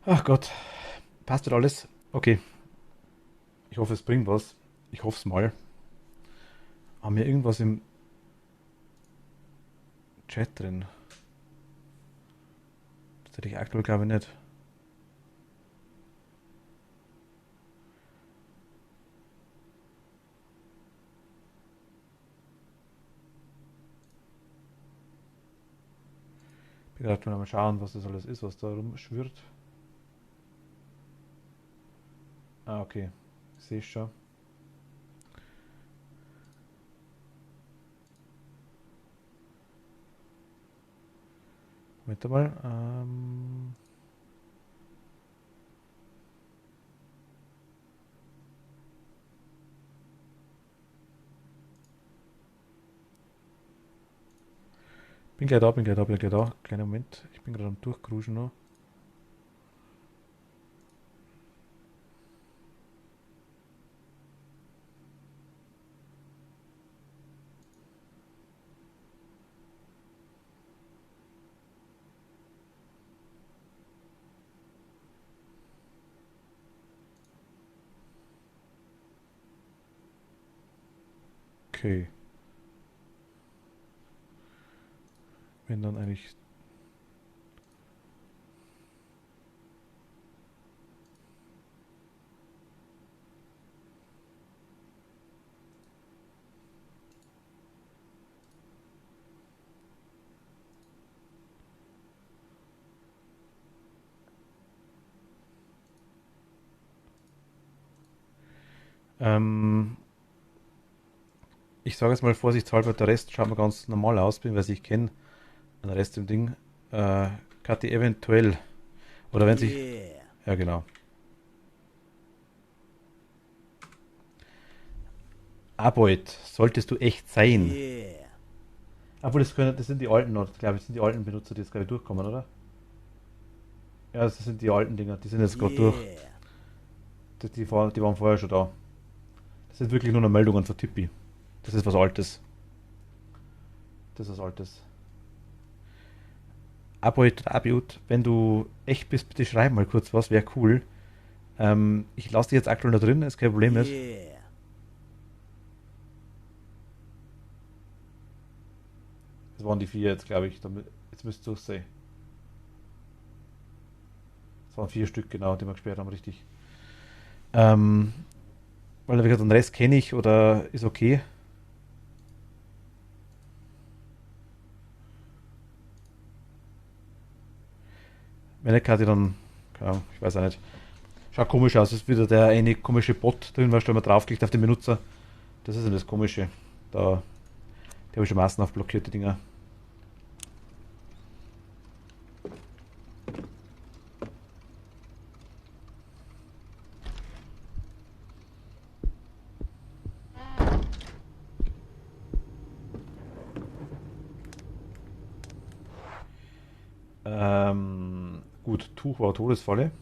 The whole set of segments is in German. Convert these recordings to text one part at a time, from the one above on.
Ach Gott, passt wieder alles? Okay, ich hoffe, es bringt was. Ich hoffe es mal. Haben wir irgendwas im Chat drin? Das hätte ich aktuell glaube ich nicht. Ich bin gerade mal schauen, was das alles ist, was da rumschwirrt. Ah, okay. Ich sehe schon. Moment mal. Bin gleich da, bin gleich da, bin gleich da. Kleiner Moment. Ich bin gerade am Durchcruisen noch. Okay. Wenn dann eigentlich. Ähm, Ich sage jetzt mal vorsichtshalber, der Rest schaut mal ganz normal aus, weil ich kenne den Rest im Ding. Kathi, eventuell. Oder wenn sich. Yeah. Ja, genau. Aboid, solltest du echt sein. Yeah. Obwohl, das sind die alten, glaube ich, das sind die alten Benutzer, die jetzt gerade durchkommen, oder? Ja, das sind die alten Dinger, die sind jetzt gerade durch. Yeah. Die waren vorher schon da. Das sind wirklich nur noch Meldungen von Tippi. Das ist was Altes. Das ist was Altes. Aboid oder Abiut, wenn du echt bist, bitte schreib mal kurz was, wäre cool. Ich lasse dich jetzt aktuell da drin, ist kein Problem nicht. Yeah. Das waren die vier jetzt, glaube ich. Jetzt müsst ihr es sehen. Das waren vier Stück, genau, die wir gesperrt haben, richtig. Ähm, Weil wie gesagt, den Rest kenne ich oder ist okay. Wenn nicht, kann ich dann, keine Ahnung, ich weiß auch nicht. Schaut komisch aus, es ist wieder der eine komische Bot drin, weißt du, wenn man draufklickt auf den Benutzer. Das ist ja das Komische. Da, die habe ich schon massenhaft blockierte Dinger. Gut, Tuch war Todesfalle.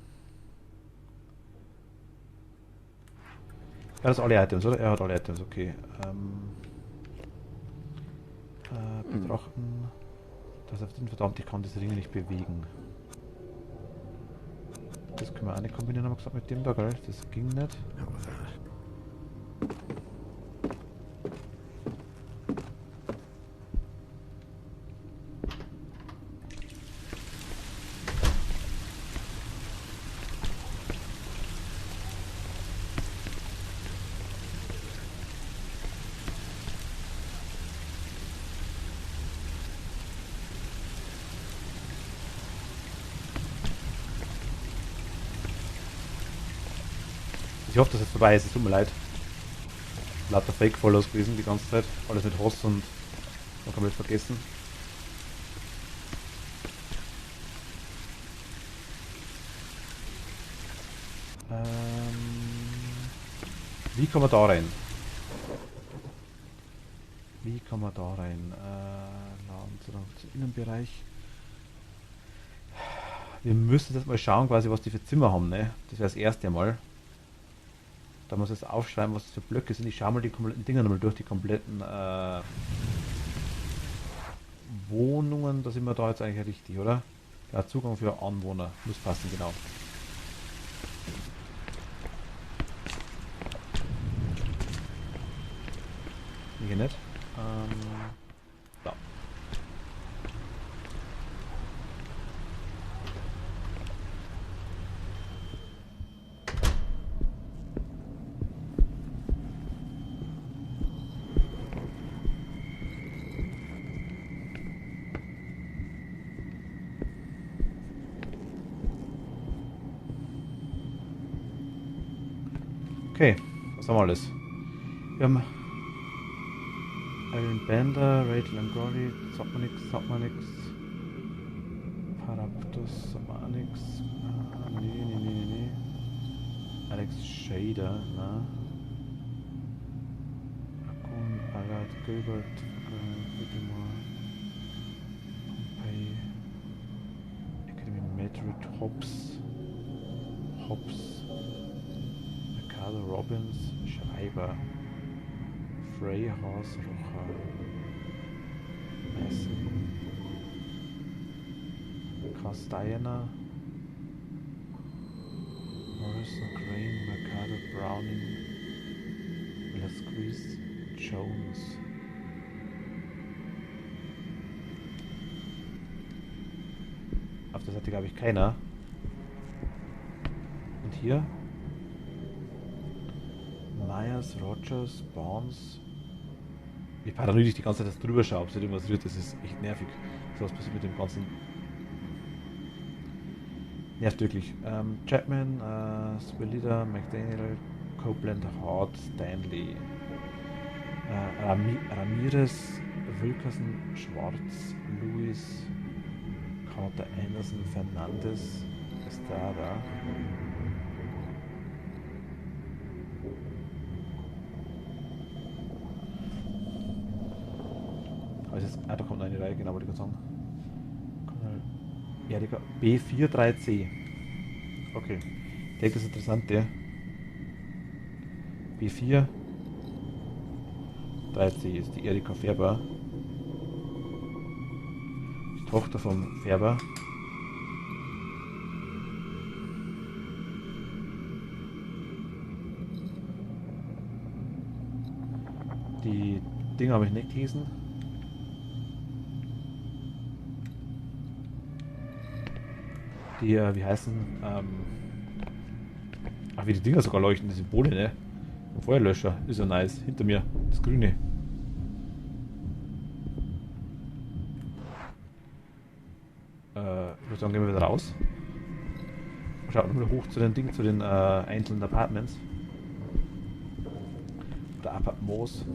Ja, das sind alle Items, oder? Er hat alle Items, okay. Betrachten. Das auf den verdammt, ich kann diese Ringe nicht bewegen. Das können wir auch nicht kombinieren, haben wir gesagt, mit dem da, gell? Das ging nicht. Ich hoffe, dass es vorbei ist, es tut mir leid. Lauter Fake-Follows gewesen die ganze Zeit. Alles mit Hoss und noch komplett vergessen. Wie kommen wir da rein? Wie kommen wir da rein? Laden zum Innenbereich. Wir müssen jetzt mal schauen, quasi, was die für Zimmer haben, ne? Das wäre das erste Mal. Da muss ich jetzt aufschreiben, was das für Blöcke sind. Ich schaue mal die kompletten Dinger nochmal durch, die kompletten Wohnungen. Da sind wir da jetzt eigentlich richtig, oder? Ja, Zugang für Anwohner. Muss passen, genau. Hier nicht. Da. Okay, was haben wir alles? Wir haben Iron Bender, Rachel Angoli, sagt man nix. Paraptus, sagt man auch nix. Nee. Alex Shader, na. Akun, Agat, Gilbert, Whittemore, Pompey, Academy Madrid, Hobbs, Ricardo Robbins, Schreiber, Freyhaus, Rocha, Messen, Castellana, Morrison, Crane, Mercado, Browning, Velasquez, Jones. Auf der Seite glaube ich keiner. Und hier? Myers, Rogers, Barnes. Wie paranoid ich die ganze Zeit das drüber schaue, ob sich irgendwas rührt, das ist echt nervig. So was passiert mit dem ganzen. Nervt wirklich. Chapman, Spelida, McDaniel, Copeland, Hart, Stanley, Ramirez, Wilkerson, Schwarz, Lewis, Carter, Anderson, Fernandes, Estrada. Da kommt eine Reihe, genau, wollte ich gerade sagen. Ja, die B43C. Okay. Ich denke, das ist interessant, der. B4 3C ist die Erika Färber. Die Tochter vom Färber. Die Dinge habe ich nicht gelesen. Die, wie heißen, ach, wie die Dinger sogar leuchten, die Symbole, ne? Ein Feuerlöscher, ist ja nice. Hinter mir, das Grüne. Ich würde sagen, gehen wir wieder raus. Schaut nochmal hoch zu den Dingen, zu den einzelnen Apartments. Oder Appartements.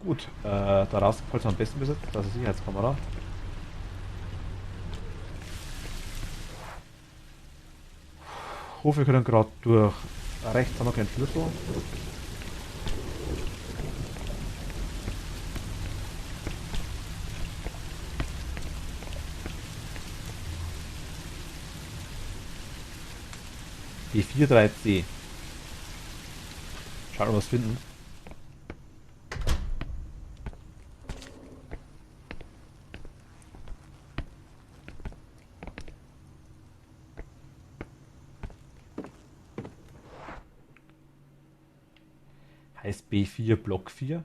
Gut, da rausgeholt am besten besetzt, das ist die Sicherheitskamera. Ich hoffe, wir können gerade durch. Rechts haben wir keinen Schlüssel. Die 43C. Schauen, ob wir was finden. Heißt B4 Block 4.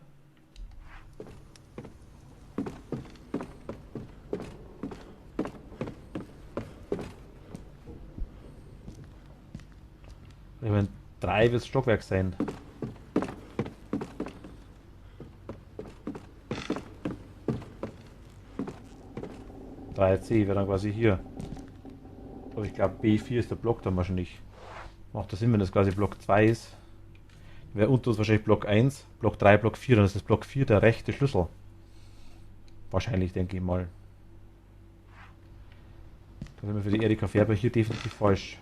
Ich meine, 3 wird das Stockwerk sein. C wäre dann quasi hier. Aber ich glaube B4 ist der Block dann wahrscheinlich. Macht das Sinn, wenn das quasi Block 2 ist. Wäre unter uns wahrscheinlich Block 1, Block 3, Block 4, dann ist das Block 4 der rechte Schlüssel. Wahrscheinlich, denke ich mal. Da sind wir für die Erika Färber hier definitiv falsch.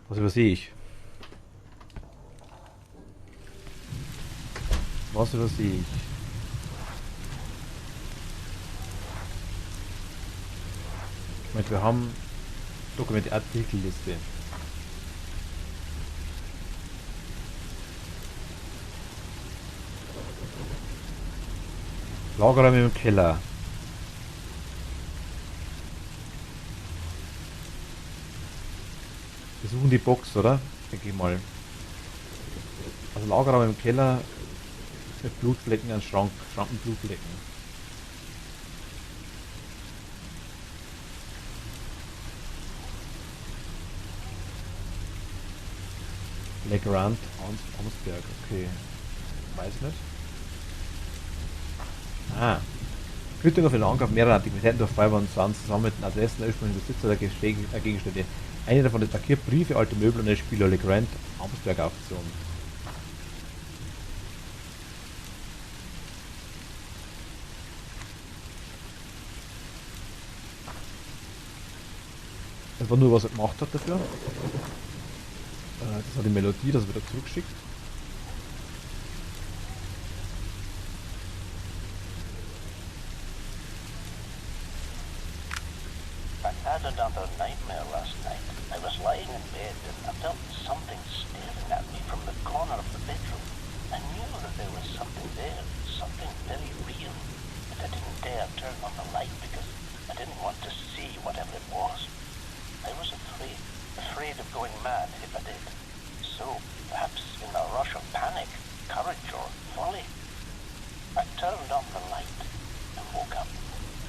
Was übersehe ich? Was übersehe ich? Moment, wir haben Dokumente Artikelliste. Lagerräume im Keller. Wir suchen die Box, oder? Denke ich mal. Also Lagerraum im Keller mit Blutflecken an Schrank. Schrank mit Blutflecken. Legrand, Amsberg, okay. Weiß nicht. Ah. Quittung auf den Ankauf mehrerer Antiquitäten durch Feuerwehr sind zusammen mit den Adressen der ursprünglichen Besitzer der Gegenstände. Eine davon ist markiert Briefe, alte Möbel und eine Spieler Legrand, Amsberg Auktion. Das war nur, was er gemacht hat dafür. Das war die Melodie, das wird er zurückgeschickt. I had another nightmare last night. I was lying in bed and I felt something staring at me from the corner of the bedroom. I knew that there was something there, something very real, but I didn't dare turn on the light because I didn't want to see whatever it was. I was afraid of going mad if I did. So, perhaps in a rush of panic, courage or folly, I turned on the light and woke up.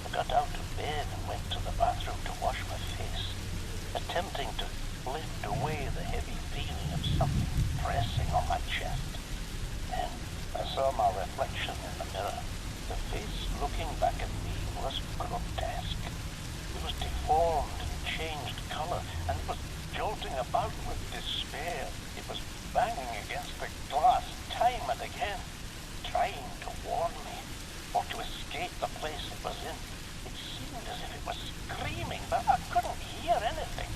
I got out of bed and went to the bathroom to wash my face, attempting to lift away the heavy feeling of something pressing on my chest. Then I saw my reflection in the mirror. The face looking back at me was grotesque. It was deformed and changed colour, and it was jolting about with despair. It was banging against the glass time and again, trying to warn me, or to escape the place it was in. It seemed as if it was screaming, but I couldn't hear anything.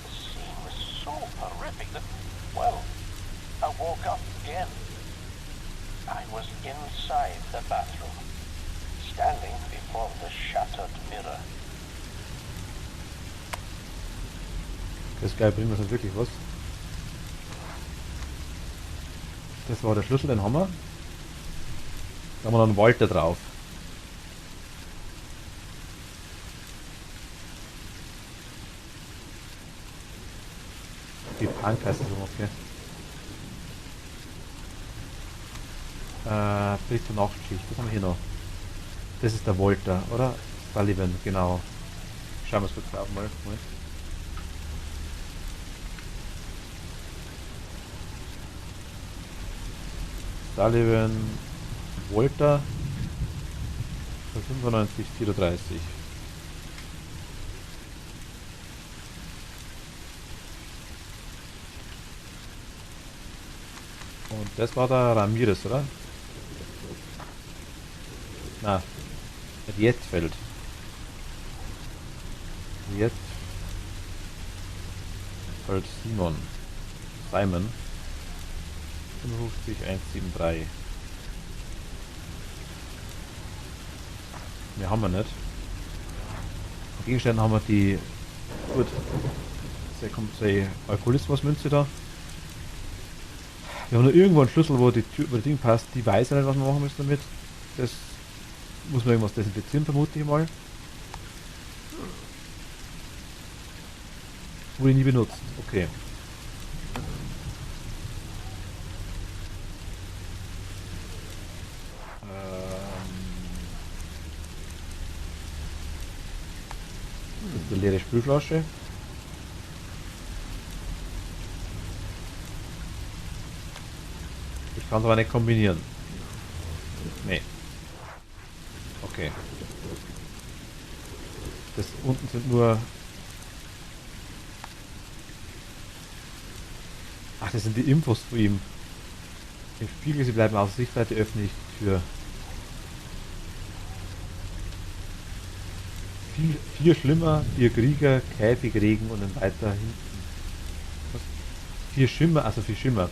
The scene was so horrific that, well, I woke up again. I was inside the bathroom, standing before the shattered mirror. Das geil, bringt das wirklich was. Das war der Schlüssel, den haben wir. Da haben wir dann Walter drauf. Die Punk heißt das so, okay. Bericht zur Nachtschicht, was haben wir hier noch? Das ist der Walter, oder? Sullivan, genau. Schauen wir es kurz auf mal. Moment. Sullivan, Walter, 95, 34. Und das war der Ramirez, oder? Na, Jetfeld. Jetfeld Simon. 55173. Mehr haben wir nicht. An Gegenständen haben wir die. Gut. Da kommt die Alkoholismusmünze da. Wir haben noch irgendwo einen Schlüssel, wo die Tür, wo das Ding passt. Die weiß ja nicht, was wir machen müssen damit. Das muss man irgendwas desinfizieren, vermute ich mal. Wurde nie benutzt. Okay. Das ist eine leere Spülflasche. Ich kann es aber nicht kombinieren. Nee. Okay. Das unten sind nur... Ach, das sind die Infos von ihm. Im Spiegel, sie bleiben außer Sichtweite, öffne ich die Tür. Vier Schlimmer, 4 Krieger, Käfig, Regen und dann weiter hinten. Was? 4 Schimmer, also 4 Schimmer.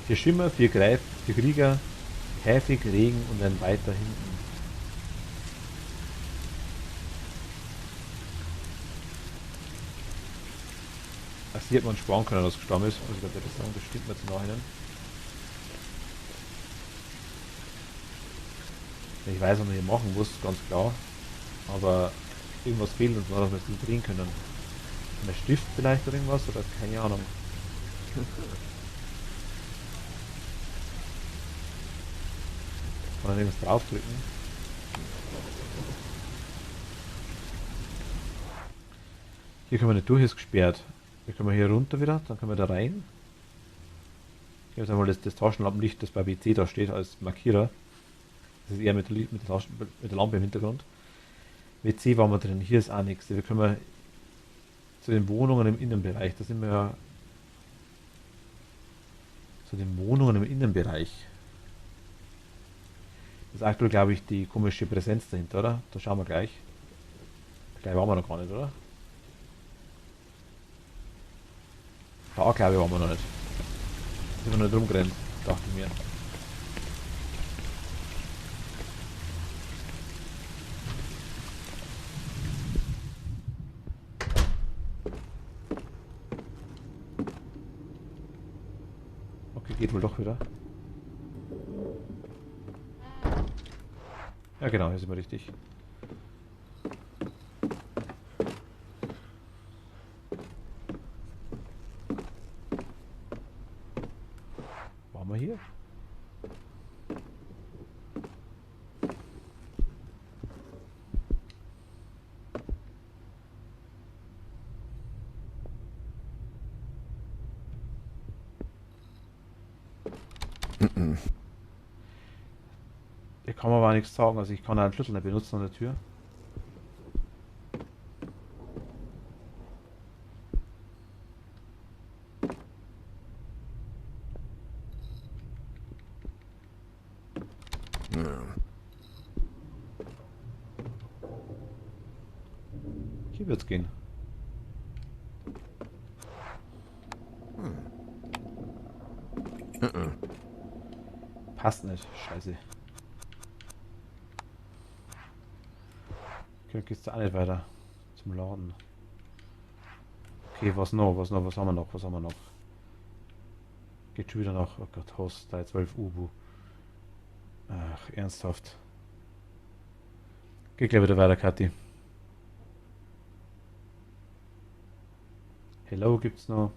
4 Schimmer, 4 Greif, 4 Krieger, Käfig, Regen und dann weiter hinten. Ach, hier hat man sparen können, dass gestorben ist. Muss ich gerade ehrlich sagen, das stimmt mir zum Nachhinein. Ich weiß, was man hier machen muss, ganz klar. Aber irgendwas fehlt uns noch, dass wir es nicht drehen können. Ein Stift vielleicht oder irgendwas? Oder keine Ahnung. Kann man irgendwas draufdrücken? Hier können wir nicht durch, ist gesperrt. Hier können wir hier runter wieder, dann können wir da rein. Hier ist einmal das Taschenlampenlicht, das bei WC da steht als Markierer. Das ist eher mit der Lampe im Hintergrund. WC waren wir drin, hier ist auch nichts. Wir können zu den Wohnungen im Innenbereich, da sind wir ja zu den Wohnungen im Innenbereich. Das ist aktuell, glaube ich, die komische Präsenz dahinter, oder? Da schauen wir gleich. Gleich waren wir noch gar nicht, oder? Da glaube ich waren wir noch nicht. Da sind wir noch nicht rumgerannt, dachte ich mir. Okay, geht wohl doch wieder. Ja genau, hier sind wir richtig. Waren wir hier? Hier kann man aber nichts sagen, also ich kann einen Schlüssel nicht benutzen an der Tür. Hier wird's gehen. Passt nicht, scheiße. Okay, geht's da auch nicht weiter zum Laden. Okay, was noch, was noch, was haben wir noch, was haben wir noch? Geht schon wieder noch, oh Gott, Host, da 12 Ubu. Ach, ernsthaft. Geht gleich wieder weiter, Kathi. Hello gibt's noch.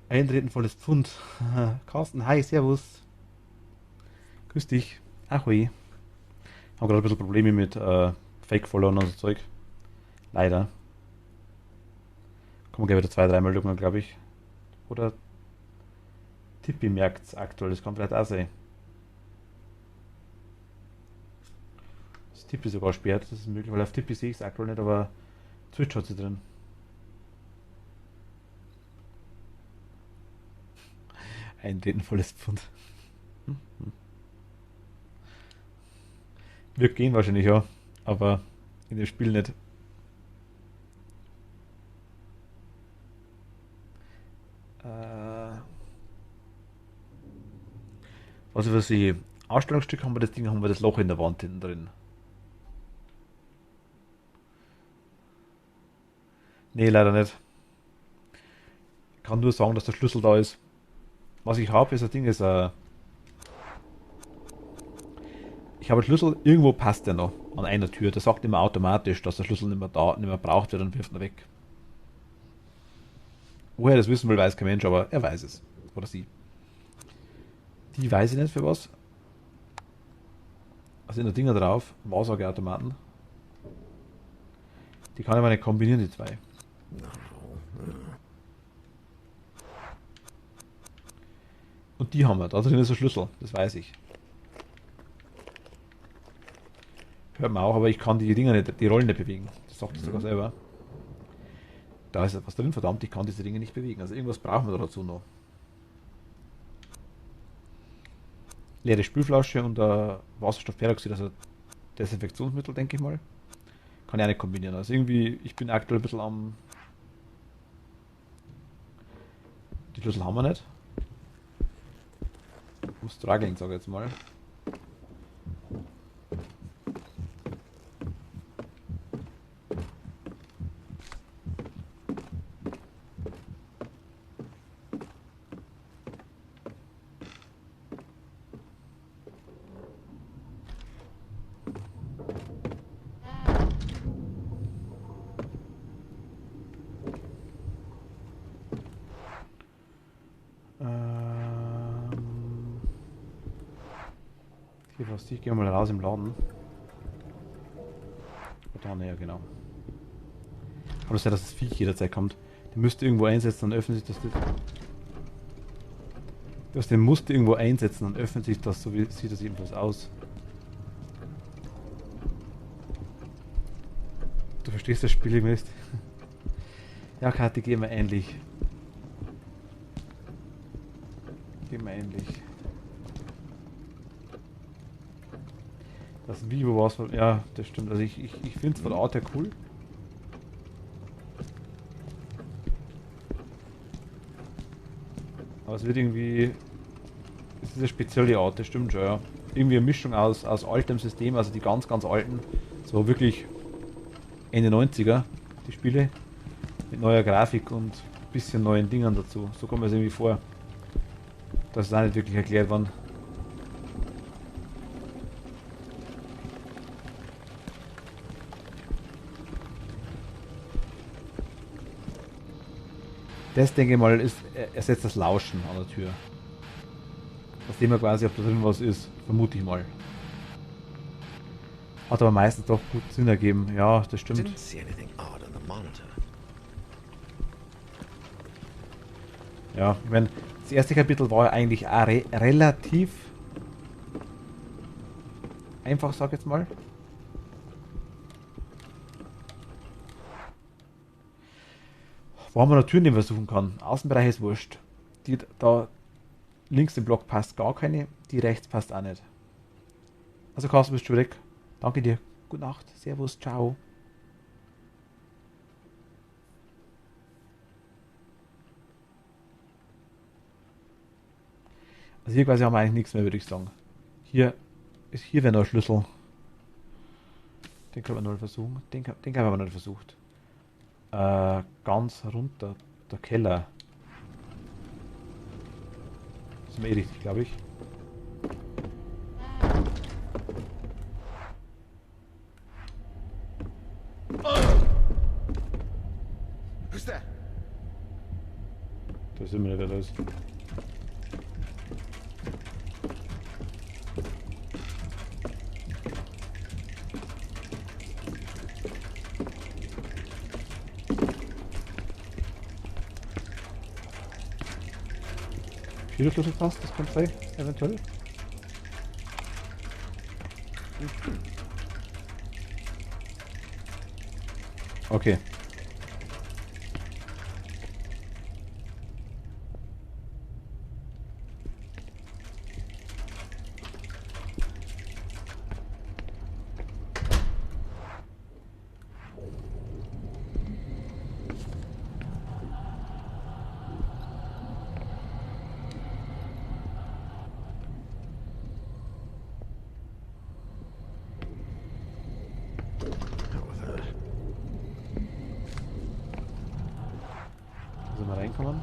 Eintreten volles Pfund. Carsten, hi, servus. Grüß dich. Ahoi. Haben gerade ein bisschen Probleme mit Fake-Followern und so Zeug. Leider. Kommen gleich wieder 2-3 Meldungen, glaube ich. Oder Tippi merkt's aktuell, das kann vielleicht auch sein. Das Tippi sogar sperrt, das ist möglich, weil auf Tippi sehe ich es aktuell nicht, aber Twitch hat sie drin. Eintreten volles Pfund. Wird gehen wahrscheinlich, ja. Aber in dem Spiel nicht. Also für die Ausstellungsstück haben wir das Ding, haben wir das Loch in der Wand hinten drin. Nee, leider nicht. Ich kann nur sagen, dass der Schlüssel da ist. Was ich habe, ist das Ding, ich habe einen Schlüssel, irgendwo passt der noch an einer Tür. Der sagt immer automatisch, dass der Schlüssel nicht mehr da, nicht mehr braucht wird und wirft ihn weg. Woher das wissen will, weiß kein Mensch, aber er weiß es. Oder sie. Die weiß ich nicht für was. Also in der Dinger drauf, Wahrsageautomaten. Die kann ich aber nicht kombinieren, die zwei. Und die haben wir. Da drin ist ein Schlüssel, das weiß ich. Hört man auch, aber ich kann die Dinger nicht, die Rollen nicht bewegen. Das sagt es sogar selber. Da ist etwas drin, verdammt, ich kann diese Dinge nicht bewegen. Also irgendwas brauchen wir dazu noch. Leere Spülflasche und Wasserstoffperoxid, also Desinfektionsmittel, denke ich mal. Kann ich auch nicht kombinieren. Also irgendwie, ich bin aktuell ein bisschen am... Die Schlüssel haben wir nicht. Am Struggling, sage ich jetzt mal. Hier fast, ich gehe mal raus im Laden. Da näher, genau. Aber das ist ja, dass das Viech jederzeit kommt. Den müsst ihr irgendwo einsetzen, dann öffnet sich das. Du hast den musst du irgendwo einsetzen, dann öffnet sich das, so wie sieht das jedenfalls aus. Du verstehst das Spiel nicht. Ja, Kati, geh mal ähnlich. Geh mal ähnlich. Das Vivo war es von. Ja, das stimmt. Also ich finde es von der Art her cool. Aber es wird irgendwie. Es ist eine spezielle Art, das stimmt schon, ja. Irgendwie eine Mischung aus altem System, also die ganz, ganz alten. So wirklich Ende 90er, die Spiele. Mit neuer Grafik und ein bisschen neuen Dingen dazu. So kommt mir es irgendwie vor. Das ist auch nicht wirklich erklärt worden. Das, denke ich mal, ersetzt das Lauschen an der Tür. Da sehen wir quasi, ob da drin was ist. Vermute ich mal. Hat aber meistens doch gut Sinn ergeben. Ja, das stimmt. Didn't see anything odd on the monitor. Ja, ich meine, das erste Kapitel war ja eigentlich auch relativ einfach, sag ich jetzt mal. Wo haben wir noch Türen, die man suchen kann? Außenbereich ist wurscht. Die da links im Block passt gar keine, die rechts passt auch nicht. Also Carsten, bist du weg. Danke dir. Gute Nacht. Servus. Ciao. Also hier quasi haben wir eigentlich nichts mehr, würde ich sagen. Hier wäre noch ein Schlüssel. Den können wir noch versuchen. Den haben wir noch nicht versucht. Ganz runter. Der Keller. Das ist mir eh richtig, glaube ich. Who's there? Da sind wir wieder los. Viele Schlüssel passt, das könnte sein, eventuell. Okay. Also mal reinkommen.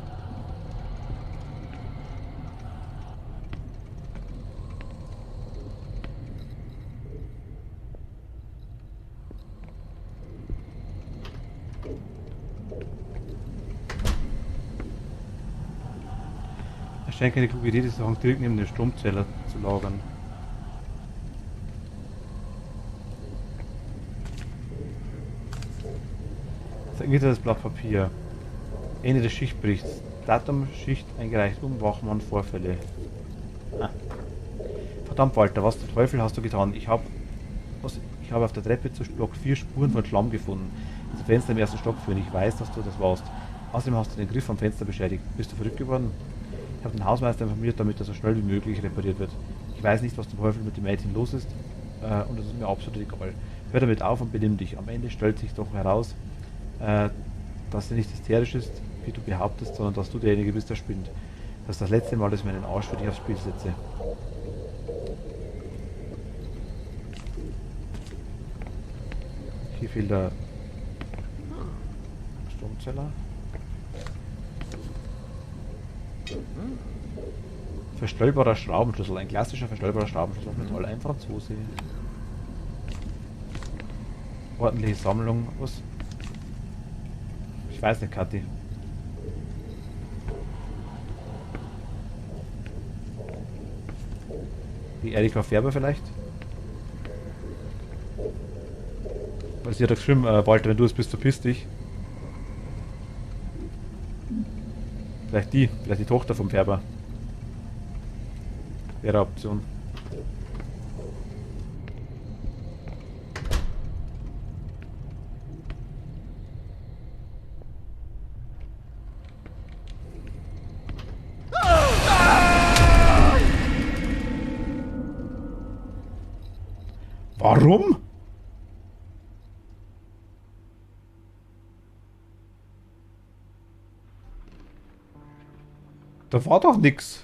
Es scheint keine kluge Idee, die Sachen direkt neben den Stromzähler zu lagern. Das Blatt Papier. Ende des Schichtberichts. Datum, Schicht eingereicht, Wachmann, Vorfälle. Ah. Verdammt, Walter, was zum Teufel hast du getan? Ich habe auf der Treppe zu Stock 4 Spuren von Schlamm gefunden. Das Fenster im ersten Stock führen. Ich weiß, dass du das warst. Außerdem hast du den Griff am Fenster beschädigt. Bist du verrückt geworden? Ich habe den Hausmeister informiert, damit er so schnell wie möglich repariert wird. Ich weiß nicht, was zum Teufel mit dem Mädchen los ist. und das ist mir absolut egal. Hör damit auf und benimm dich. Am Ende stellt sich doch heraus, dass er nicht hysterisch ist, wie du behauptest, sondern dass du derjenige bist, der spinnt. Das ist das letzte Mal, dass ich meinen Arsch für dich aufs Spiel setze. Hier fehlt der Stromzeller. Verstellbarer Schraubenschlüssel, ein klassischer verstellbarer Schraubenschlüssel aus Metall, ein Franzose. Ordentliche Sammlung, was? Ich weiß nicht, Kathi. Die Erika Färber vielleicht? Weil sie hat geschrieben, Walter, wenn du es bist, verpiss dich. Vielleicht die Tochter vom Färber. Wäre eine Option. Warum? Da war doch nix.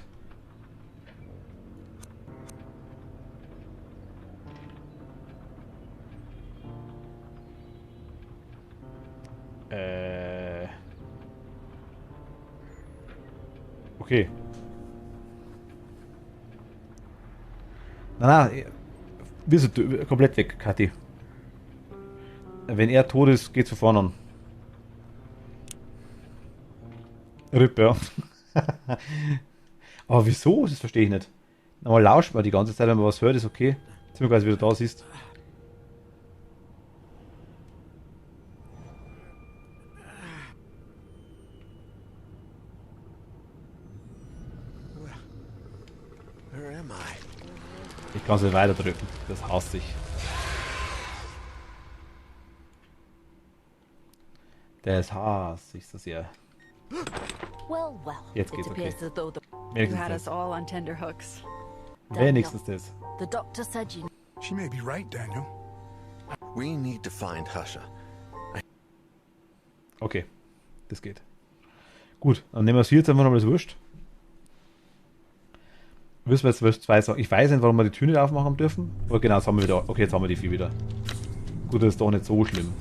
Okay. Na, wir sind komplett weg, Kathi. Wenn er tot ist, geht's von vorne an. RIP, ja. Aber wieso? Das verstehe ich nicht. Normal lauscht man die ganze Zeit, wenn man was hört, ist okay. Jetzt sind wir quasi wieder da siehst. Where am I? Ich kann es nicht weiter drücken. Das hasst sich. Das hasst sich so sehr. Well, well. Jetzt It geht's okay. appears as though the You Wenigstens had us das. all on tender hooks. Wenigstens das. the doctor said you She may be right, Daniel. We need to find Husha. Okay. Das geht. Gut, dann nehmen wir es hier jetzt einfach nochmal das Wurscht. Wissen wir jetzt zwei Sachen. Ich weiß nicht, warum wir die Tür nicht aufmachen dürfen. Aber genau, jetzt haben wir wieder. Okay, jetzt haben wir die vier wieder. Gut, das ist doch nicht so schlimm.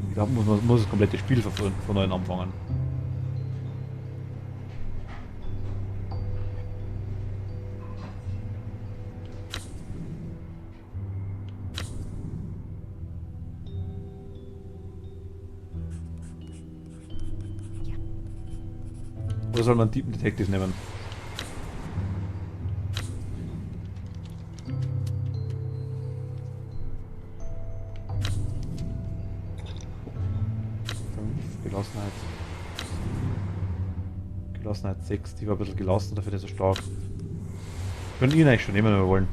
Ich glaube, man muss das komplette Spiel von neuem anfangen. Oder soll man Deep Detective nehmen? Gelassenheit. Gelassenheit 6, die war ein bisschen gelassen, dafür nicht so stark. Können ihn eigentlich schon nehmen, wenn wir wollen.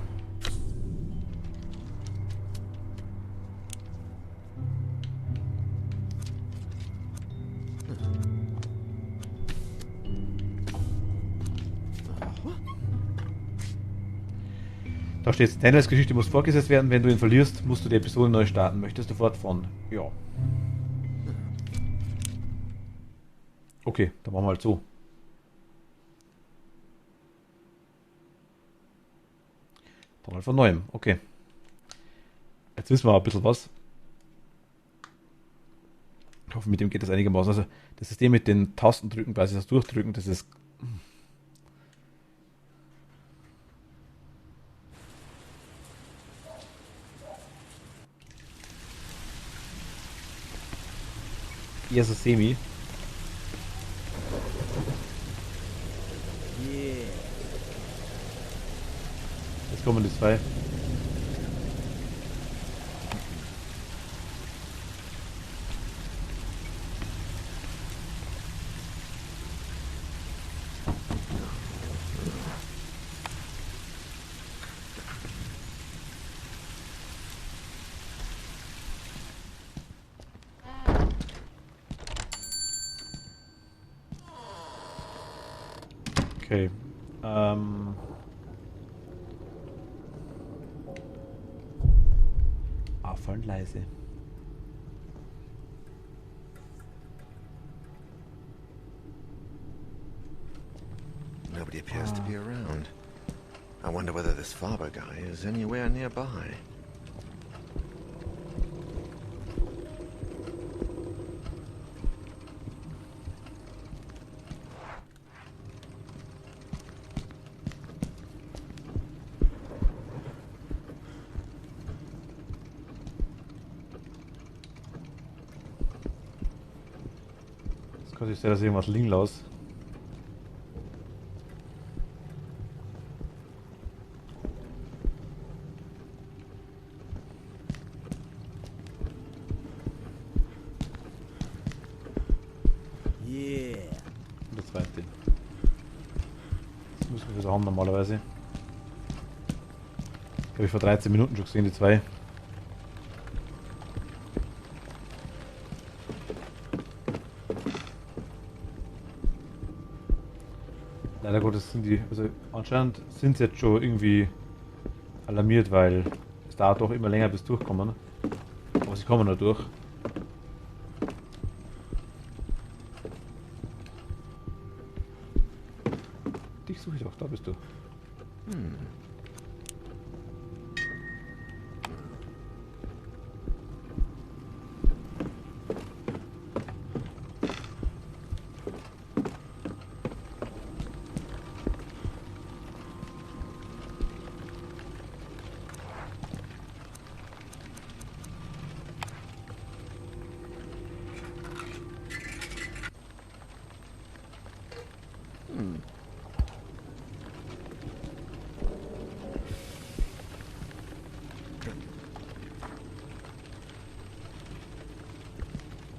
Da steht, Daniels Geschichte muss fortgesetzt werden. Wenn du ihn verlierst, musst du die Episode neu starten. Möchtest du fortfahren? Ja. Okay, dann machen wir halt so. Dann halt von neuem. Okay. Jetzt wissen wir ein bisschen was. Ich hoffe, mit dem geht das einigermaßen. Also, das System mit den Tastendrücken, quasi das Durchdrücken, das ist. Eher so semi. Jetzt kommen die zwei. Okay. Auffallend leise. Nobody appears to be around. I wonder whether this Faber guy is anywhere nearby. Jetzt kann ich sehen, dass irgendwas liegen los. Und der zweite. Das müssen wir so haben normalerweise. Habe ich vor 13 Minuten schon gesehen, die zwei. Leider Gottes sind die, also anscheinend sind sie jetzt schon irgendwie alarmiert, weil es dauert doch immer länger bis durchkommen. Aber sie kommen nur durch. Dich suche ich auch, da bist du.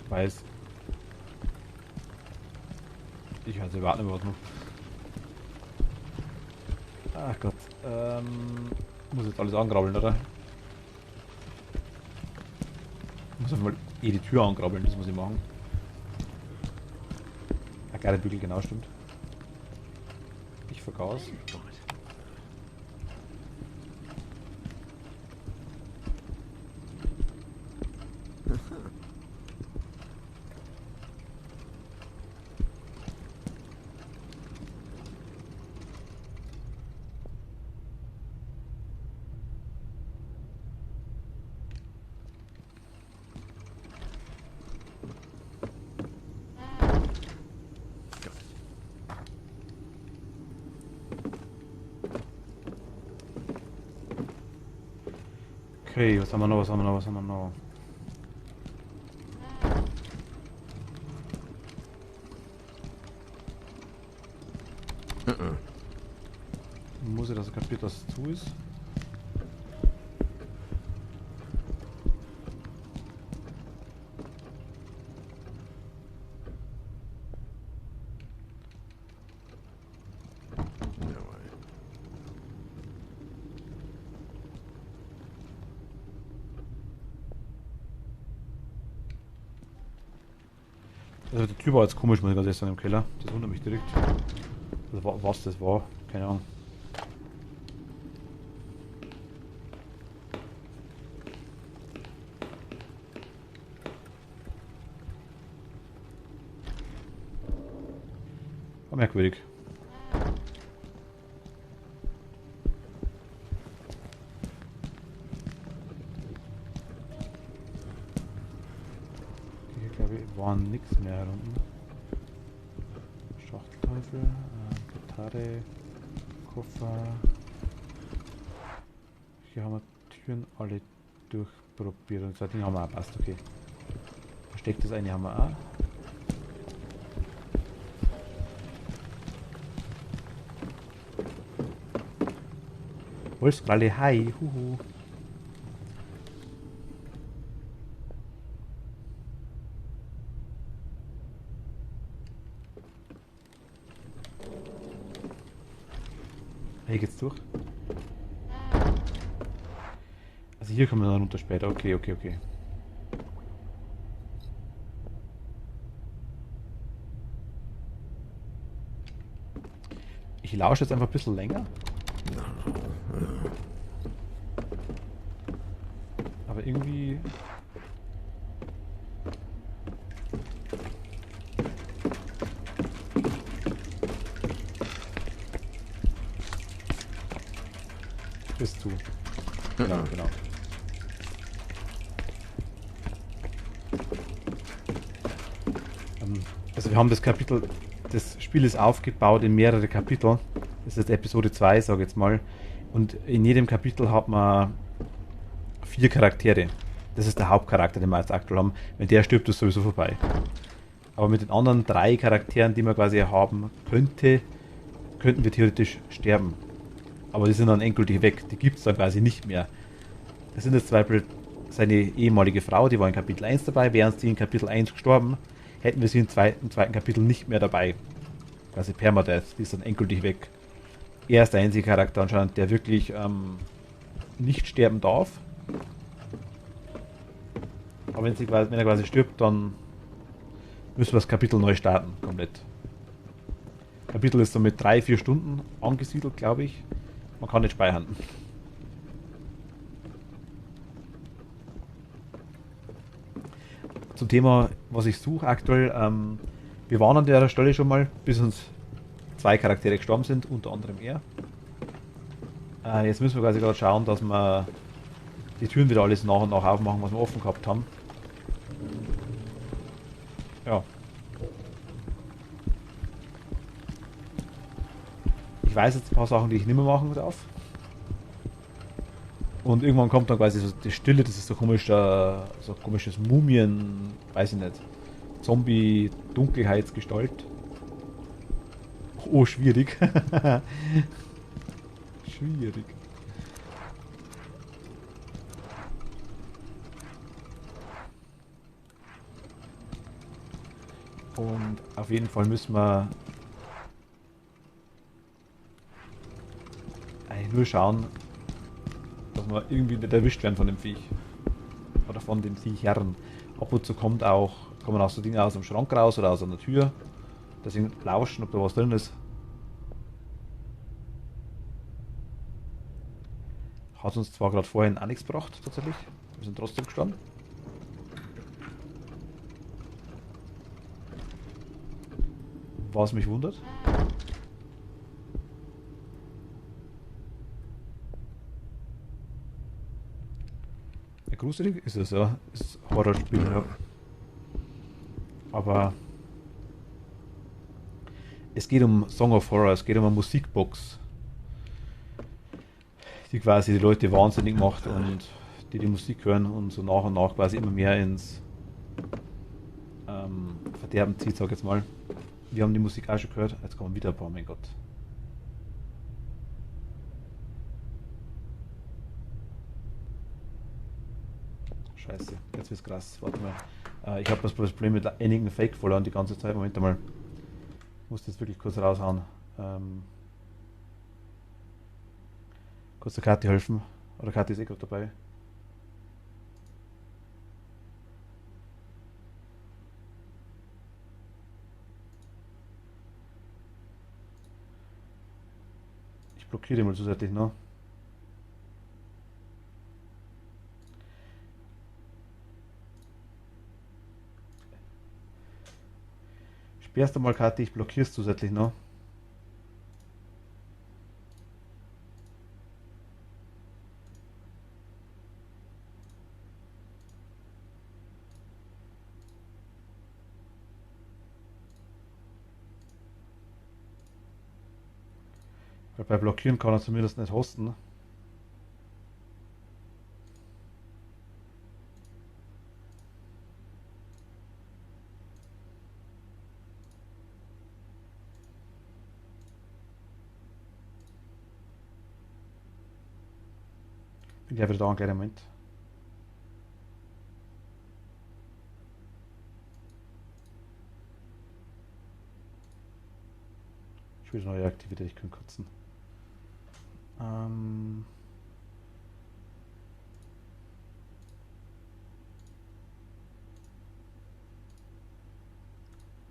Weiß. Ich kann sie warten überhaupt noch. Ach Gott. Muss jetzt alles angrabbeln, oder? Ich muss einfach mal die Tür angrabbeln, das muss ich machen. Ah, geile Bügel, genau, stimmt. Ich vergaß. Okay, was haben wir noch, was haben wir noch, was haben wir noch? Muss ich das kapiert, dass es zu ist? Also der Typ war jetzt komisch, muss ich ganz ehrlich sagen, im Keller. Das wundert mich direkt. Also, was das war, keine Ahnung. War merkwürdig. Hier glaube ich war nichts mehr unten. Schachtelteufel, Gitarre, Koffer. Hier haben wir Türen alle durchprobiert und zwei Dinge haben wir auch passt, okay. Verstecktes eine haben wir auch. Holzkralle, hi, huhu. Hier geht's durch. Also hier kommen wir dann runter später. Okay, okay, okay. Ich lausche jetzt einfach ein bisschen länger. Aber irgendwie... Bist du. Genau, genau. Also wir haben das Kapitel, das Spiel ist aufgebaut in mehrere Kapitel. Das ist Episode 2, sage ich jetzt mal. Und in jedem Kapitel hat man 4 Charaktere. Das ist der Hauptcharakter, den wir jetzt aktuell haben. Wenn der stirbt, ist sowieso vorbei. Aber mit den anderen 3 Charakteren, die wir quasi haben, könnten wir theoretisch sterben. Aber die sind dann endgültig weg. Die gibt es dann quasi nicht mehr. Das sind jetzt zum Beispiel seine ehemalige Frau, die war in Kapitel 1 dabei. Wären sie in Kapitel 1 gestorben, hätten wir sie im zweiten Kapitel nicht mehr dabei. Quasi Permadeath, die ist dann endgültig weg. Er ist der einzige Charakter anscheinend, der wirklich nicht sterben darf. Aber wenn er quasi stirbt, dann müssen wir das Kapitel neu starten, komplett. Kapitel ist so mit 3-4 Stunden angesiedelt, glaube ich. Man kann nicht speichern. Zum Thema, was ich suche aktuell. Wir waren an der Stelle schon mal, bis uns 2 Charaktere gestorben sind, unter anderem er. Jetzt müssen wir quasi gerade schauen, dass wir die Türen wieder alles nach und nach aufmachen, was wir offen gehabt haben. Ja. Ich weiß jetzt ein paar Sachen, die ich nicht mehr machen darf. Und irgendwann kommt dann quasi so die Stille, das ist so komisches Mumien, weiß ich nicht, Zombie-Dunkelheitsgestalt. Oh, schwierig. Schwierig. Und auf jeden Fall müssen wir eigentlich nur schauen, dass wir irgendwie nicht erwischt werden von dem Viech. Oder von den Viechern. Ab und zu kommen auch so Dinge aus dem Schrank raus oder aus einer Tür. Deswegen lauschen, ob da was drin ist. Hat uns zwar gerade vorhin auch nichts gebracht, tatsächlich. Wir sind trotzdem gestorben. Was mich wundert. Ja, gruselig ist es, ja. Ist Horrorspiel, ja. Aber es geht um Song of Horror, es geht um eine Musikbox, die quasi die Leute wahnsinnig macht und die Musik hören und so nach und nach quasi immer mehr ins Verderben zieht, sag ich jetzt mal. Wir haben die Musik auch schon gehört, jetzt kommen wieder ein paar, mein Gott. Scheiße, jetzt wird's krass, warte mal. Ich habe das Problem mit einigen Fake verloren die ganze Zeit, Moment mal. Ich muss das wirklich kurz raushauen. Kurz der Kathi helfen. Oder Kathi ist eh gerade dabei. Ich blockiere die mal zusätzlich noch. Sperrst du mal, Kathi, ich blockiere es zusätzlich noch. Weil bei Blockieren kann er zumindest nicht hosten. Bin gleich wieder da, einen kleinen Moment. Ich will neue Aktivität, ich kann kotzen.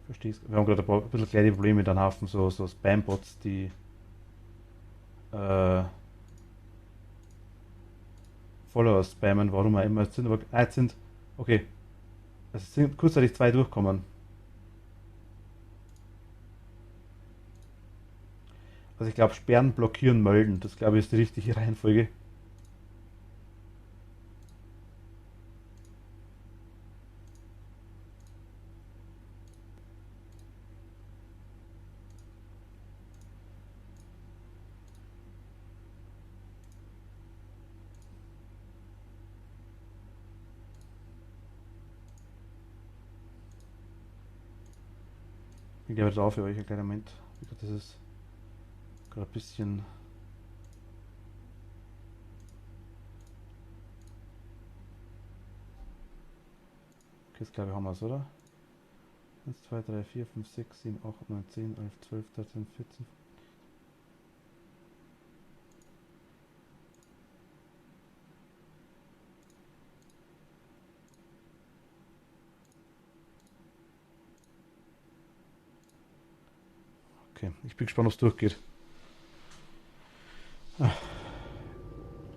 Verstehst du? Wir haben gerade ein bisschen kleine Probleme mit einem Haufen so Spam-Bots, die Follower spammen, warum auch immer. Jetzt sind aber, jetzt sind, okay, es sind kurzzeitig 2 durchkommen. Also ich glaube, sperren, blockieren, melden, das glaube ich ist die richtige Reihenfolge. Ich gebe da für euch einen kleinen Moment. Wie gesagt, das ist gerade ein bisschen. Okay, jetzt glaube ich haben wir es, oder? 1, 2, 3, 4, 5, 6, 7, 8, 9, 10, 11, 12, 13, 14. Okay, ich bin gespannt, ob es durchgeht.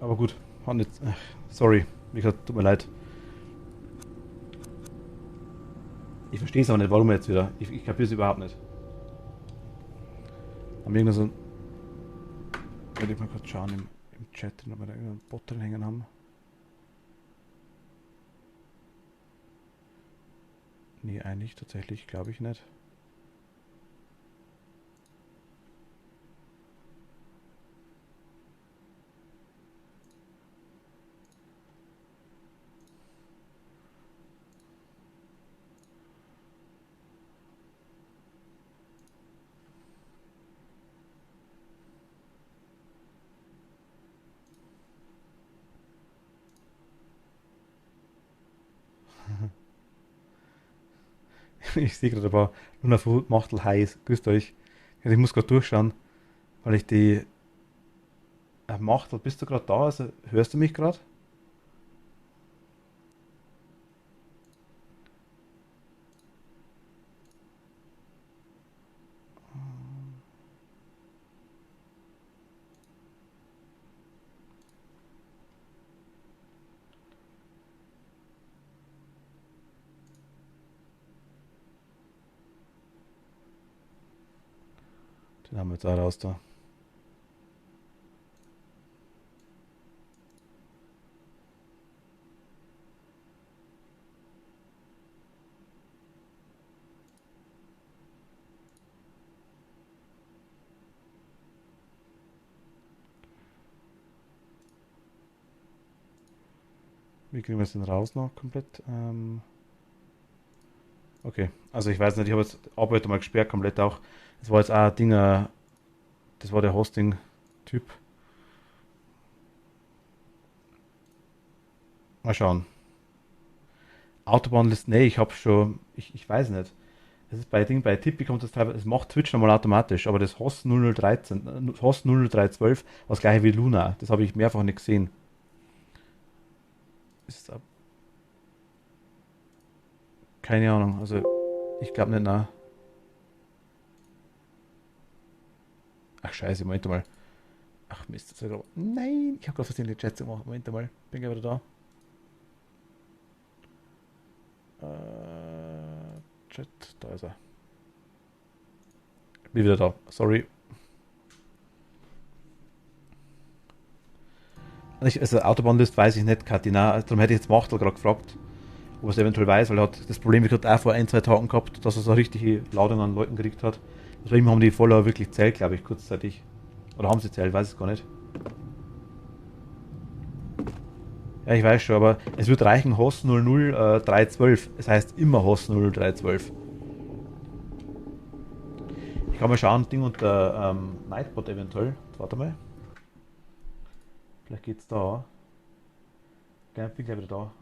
Aber gut, hat nicht. Sorry, wie gesagt, tut mir leid. Ich verstehe es aber nicht, warum jetzt wieder. Ich kapiere es überhaupt nicht. Haben wir irgendeinen so. Werde ich mal kurz schauen im Chat, ob wir da irgendeinen Bot drin hängen haben. Nee, eigentlich tatsächlich, glaube ich nicht. Ich sehe gerade aber Luna Food Machtel heiß. Grüßt euch. Also ich muss gerade durchschauen, weil ich die. Machtel, bist du gerade da? Also hörst du mich gerade? Den haben wir jetzt auch raus da. Wie kriegen wir es denn raus noch komplett? Okay, also ich weiß nicht, ich habe jetzt Arbeit mal gesperrt komplett auch. Das war jetzt auch ein Ding, das war der Hosting-Typ. Mal schauen. Autobahnlist, nee, ich habe schon, ich weiß nicht. Das ist bei Ding, bei Tippi kommt das teilweise, das macht Twitch nochmal automatisch, aber das Host 0013, Host 00312, was gleiche wie Luna, das habe ich mehrfach nicht gesehen. Ist keine Ahnung, also ich glaube nicht, na. Ach scheiße, Moment mal. Ach Mist, das war nein, ich habe gerade versehen die Chat gemacht. Moment mal, bin gleich wieder da. Chat, da ist er. Bin wieder da, sorry. Also Autobahnlist weiß ich nicht, Katina. Darum hätte ich jetzt Machtel gerade gefragt, ob er es eventuell weiß, weil er hat das Problem, ich hatte auch vor 1, 2 Tagen gehabt, dass er so richtige Ladung an Leuten gekriegt hat. Also bei ihm haben die Follower wirklich zählt, glaube ich, kurzzeitig. Oder haben sie zählt, weiß ich gar nicht. Ja, ich weiß schon, aber es wird reichen Host 00312. Es heißt immer Host 00312. Ich kann mal schauen, Ding unter Nightbot eventuell. Warte mal. Vielleicht geht's da. Ich bin gleich wieder da.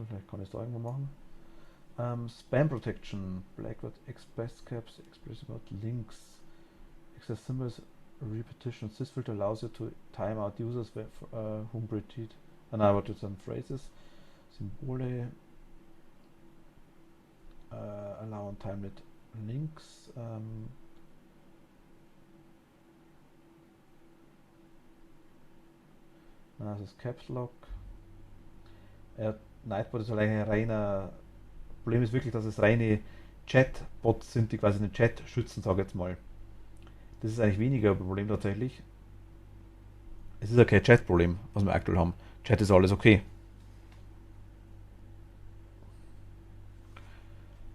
Vielleicht kann ich es da irgendwo machen. Spam Protection, Blackout, Express Caps, Express about links, access symbols, repetition. This filter allows you to time out users whom repeat unaborted some phrases, Symbole, allow on timelet links. Das ist Caps Lock. Nightbot ist eigentlich ein reiner. Problem ist wirklich, dass es reine Chatbots sind, die quasi den Chat schützen, sage ich jetzt mal. Das ist eigentlich weniger ein Problem tatsächlich. Es ist ja kein Chat-Problem, was wir aktuell haben. Chat ist alles okay.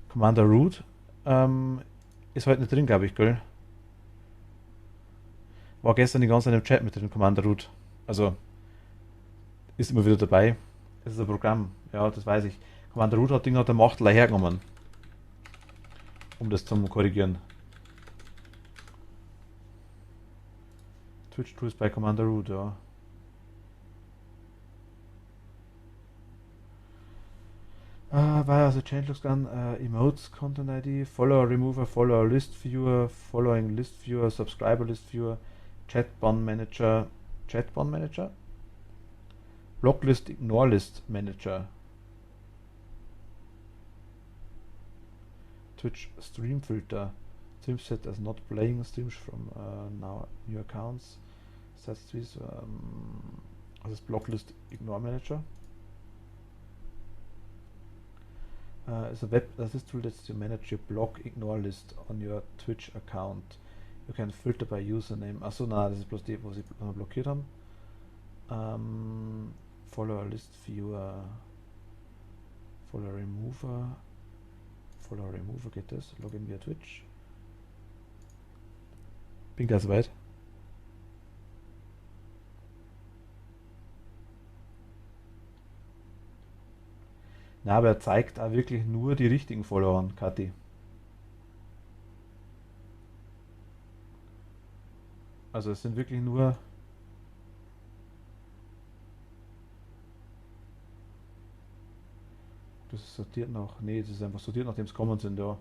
Commander Root ist heute nicht drin, glaube ich, gell? War gestern die ganze Zeit im Chat mit dem Commander Root. Also ist immer wieder dabei. Es ist ein Programm, ja, das weiß ich. Commander Root hat der Machtel hergenommen, um das zu korrigieren. Twitch Tools bei Commander Root, ja. War also Changelog Gun, Emotes, Content ID, Follower Remover, Follower List Viewer, Following List Viewer, Subscriber List Viewer, Chatbot Manager, Blocklist Ignore List Manager, Twitch Stream Filter, Stream set as not playing streams from now new accounts, sets this, das ist Blocklist Ignore Manager. Is a web assist tool that you manage your block ignore list on your Twitch account. You can filter by username. Achso, na, das ist bloß die, wo sie blockiert haben. Follower list viewer. Follower remover. Follower remover geht das. Login via Twitch. Bin gleich soweit. Na, aber er zeigt auch wirklich nur die richtigen Follower an, Kathi. Also es sind wirklich nur... Das ist sortiert nach... Nee, das ist einfach sortiert, nachdem es kommen sind, ja.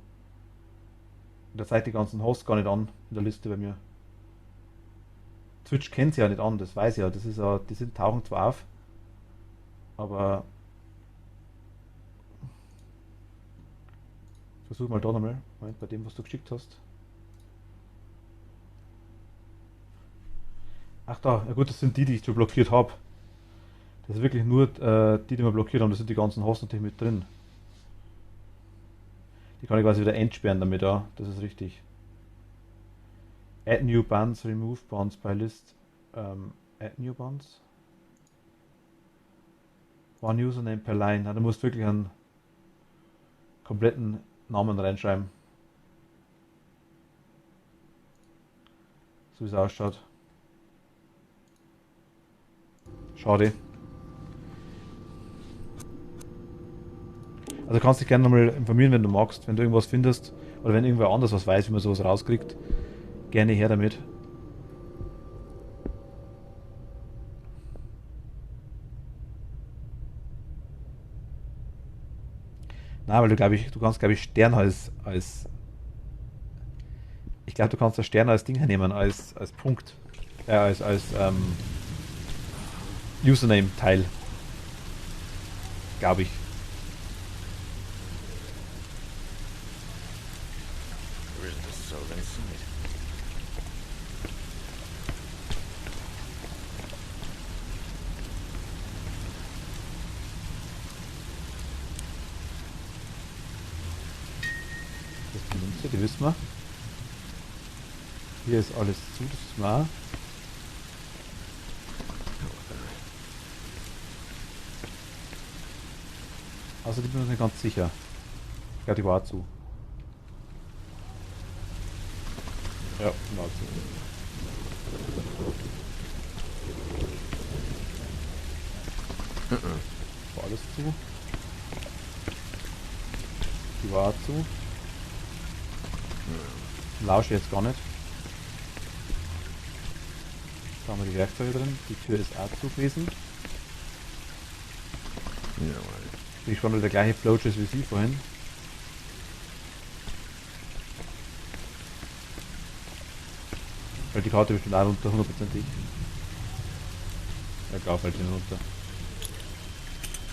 Und er zeigt die ganzen Hosts gar nicht an in der Liste bei mir. Twitch kennt sie ja nicht an, das weiß ich ja. Das ist ja, die tauchen zwar auf, aber... Versuch mal da nochmal. Moment, bei dem, was du geschickt hast. Ach da, ja gut, das sind die ich schon blockiert habe. Das ist wirklich nur die wir blockiert haben. Das sind die ganzen Hosts natürlich mit drin. Die kann ich quasi wieder entsperren damit, ja. Das ist richtig. Add new bands, remove bands by list. Add new bands. One username per line. Ja, du musst wirklich einen kompletten Namen reinschreiben. So wie es ausschaut. Schade. Also kannst dich gerne nochmal informieren, wenn du magst, wenn du irgendwas findest oder wenn irgendwer anders was weiß, wie man sowas rauskriegt. Gerne her damit. Na, weil du kannst glaube ich Stern als ich glaube du kannst das Stern als Ding hernehmen, als Punkt. Als Username-Teil. Glaube ich. Die wissen wir. Hier ist alles zu, das ist wahr. Also die bin ich nicht ganz sicher. Ich glaube, die war zu. Ja, war zu. War alles zu. Die war zu. Lausche jetzt gar nicht. Da haben wir die Werkzeuge drin. Die Tür ist auch zu gewesen. Bin ich schon der gleiche Flowchart wie sie vorhin. Weil die Karte bestimmt auch runter, 100%ig. Ja, klar, fällt hin runter.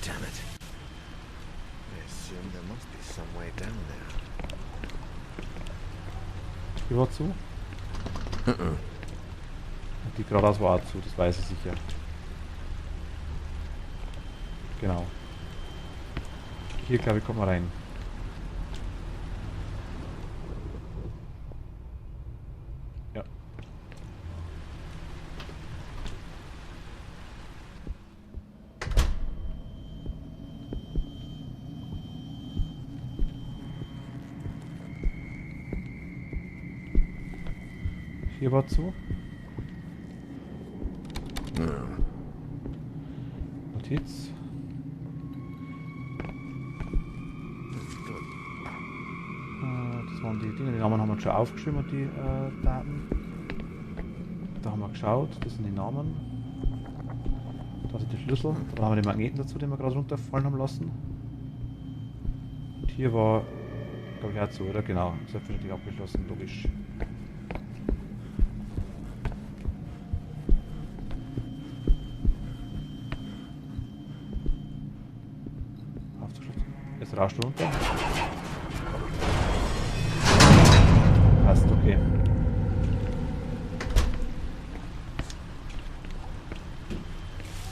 Damn it. I assume there must be some way down there. Die war zu. Und die geradeaus war auch zu, das weiß ich sicher. Genau. Hier, glaube ich, kommt man rein. Ja. Hier war zu. Notiz. Das waren die Dinge, die Namen haben wir schon aufgeschrieben und die Daten. Da haben wir geschaut, das sind die Namen. Da sind die Schlüssel, da haben wir den Magneten dazu, den wir gerade runterfallen haben lassen. Und hier war, glaube ich, auch zu, oder? Genau, selbstverständlich abgeschlossen, logisch. Aufzuschließen. Jetzt rauscht du runter. Passt, okay.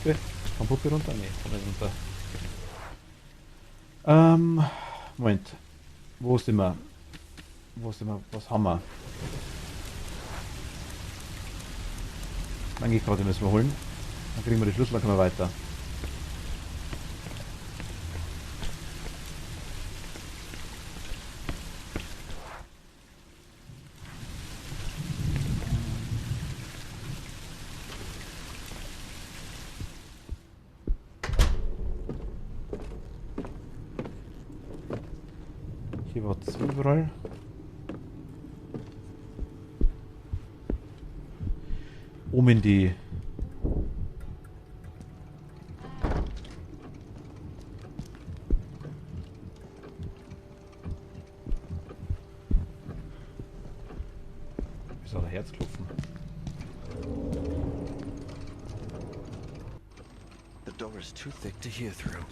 Okay, kann Puppe runter? Nee, kann nicht runter. Moment. Wo sind wir? Wo sind wir? Was haben wir? Mangekarte müssen wir holen. Dann kriegen wir die Schlüssel, dann können wir weiter. Hier war es überall. In die wie soll der Herz klopfen? The door is too thick to hear through.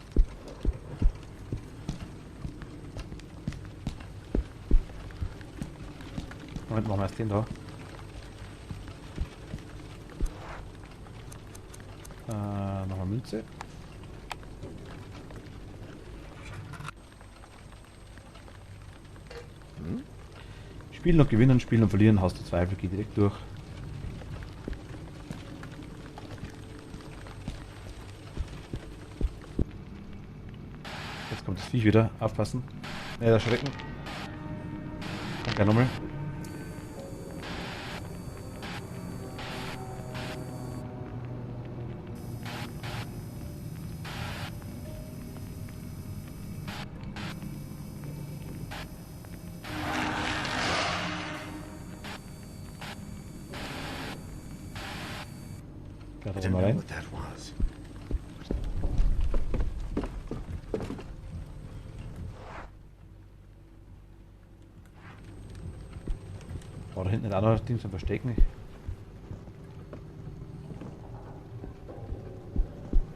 Moment, machen wir erst den da. Nochmal Münze. Spielen und gewinnen, spielen und verlieren, hast du Zweifel, geh direkt durch. Jetzt kommt das Viech wieder, aufpassen. Nicht erschrecken. Danke nochmal. Da I wollen don't wir know rein. what that was. War da hinten nicht auch noch Ding zum Verstecken?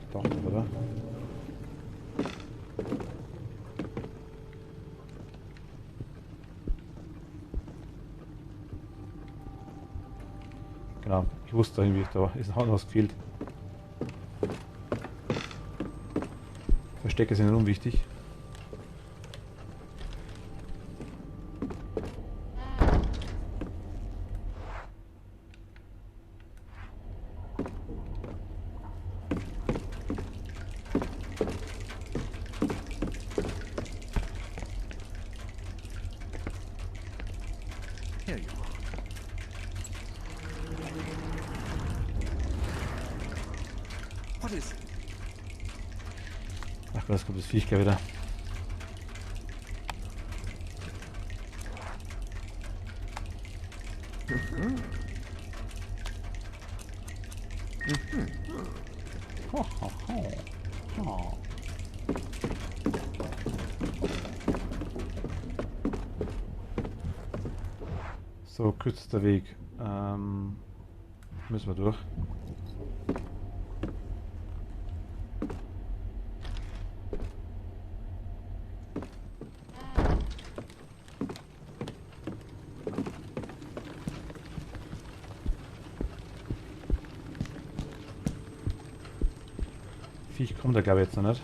Ich dachte, oder? Genau, ich wusste irgendwie, da ist noch was gefehlt. Verstecke sind unwichtig. Here you are. What is it? Ach Gott, jetzt kommt das Viech gleich wieder. Ho, ho, ho. Ho. So, kürzester Weg. Müssen wir durch. Viech kommt da glaube ich jetzt noch nicht.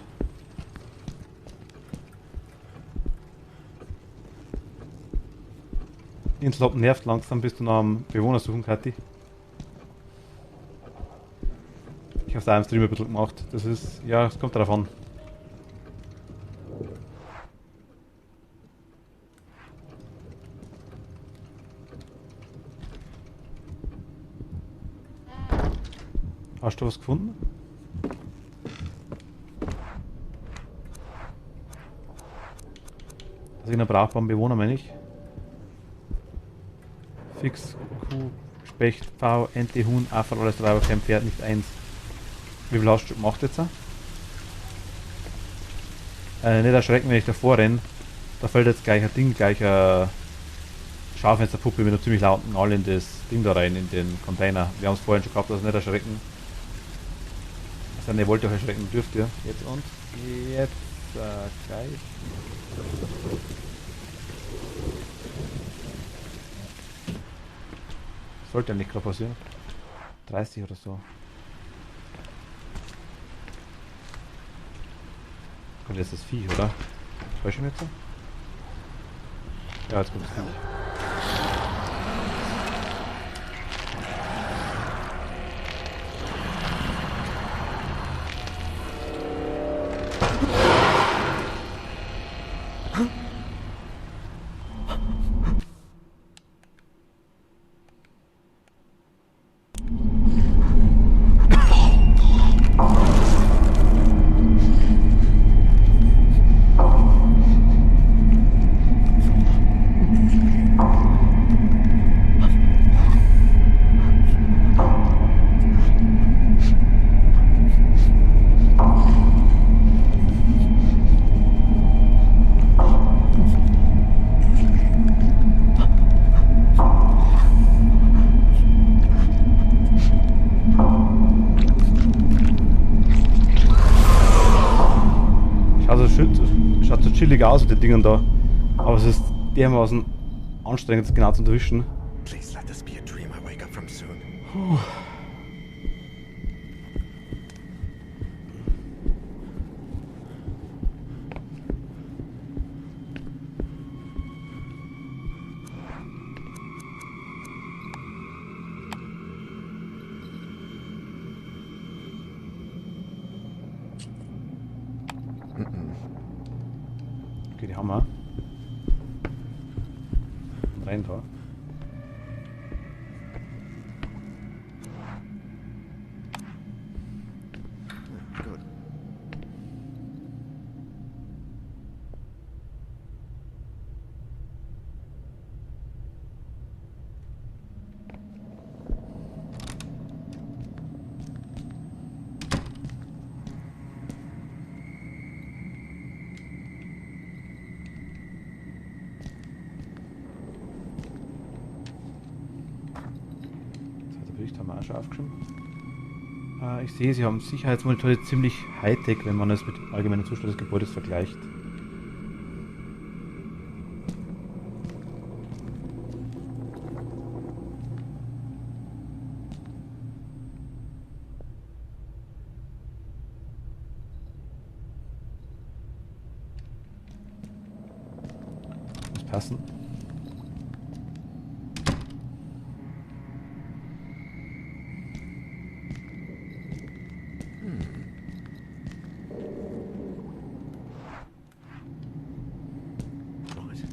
Inselhoppen nervt langsam, bist du noch am Bewohner suchen, Kathi. Ich habe es auch im Stream ein bisschen gemacht. Das ist, ja, es kommt darauf an. Hast du was gefunden? Also in einer brauchbaren Bewohner, meine ich. Fix, Kuh, Specht, Pfau, Ente, Huhn, Affe, alles dabei, aber kein Pferd, nicht eins. Wie viel hast du gemacht jetzt? Nicht erschrecken, wenn ich davor renne. Da fällt jetzt gleich ein Ding, gleich eine Schaufensterpuppe mit einem ziemlich lauten Knall in das Ding da rein, in den Container. Wir haben es vorhin schon gehabt, also nicht erschrecken. Also ihr wollt euch erschrecken, dürft ihr. Jetzt und jetzt gleich. Sollte ja nicht gerade passieren. 30 oder so. Kommt jetzt das Vieh, oder? Täusche ich mich jetzt? Ja, jetzt kommt das Vieh. Schaut so chillig aus mit den Dingen da. Aber es ist dermaßen anstrengend, das genau zu erwischen. Please let this be a dream I wake up from soon. Okay, die haben wir. Rein da. Good. Zweiter Bericht haben wir auch schon aufgeschrieben. Ich sehe, sie haben Sicherheitsmonitore ziemlich high-tech, wenn man es mit dem allgemeinen Zustand des Gebäudes vergleicht. Muss passen. Right.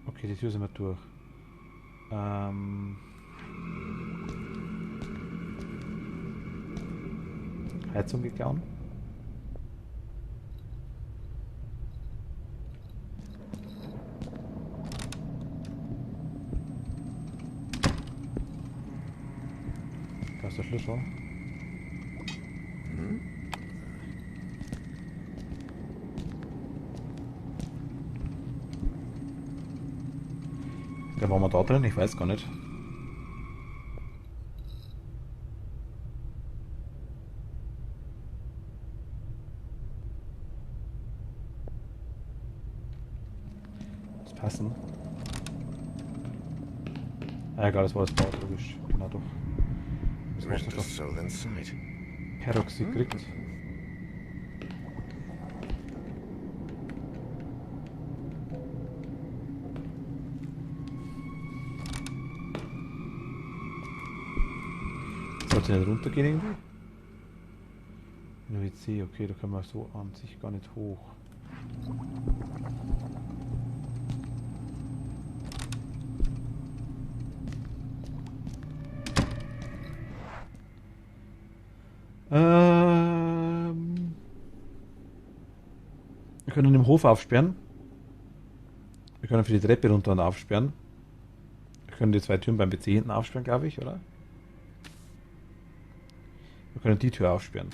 Okay, die Tür sind wir durch. Heizung geklaut. Da ist der Schlüssel. Der war mal da drin, ich weiß gar nicht. Muss passen. Ah, egal, das war das Bad, logisch. Genau doch. Das war's Written noch. soul inside. Peroxid kriegt. Konnte nicht runtergehen irgendwie? In der WC, okay, da kann man so an sich gar nicht hoch. Wir können den Hof aufsperren. Wir können für die Treppe runter und aufsperren. Wir können die 2 Türen beim PC hinten aufsperren, glaube ich, oder? Wir können die Tür aufsperren.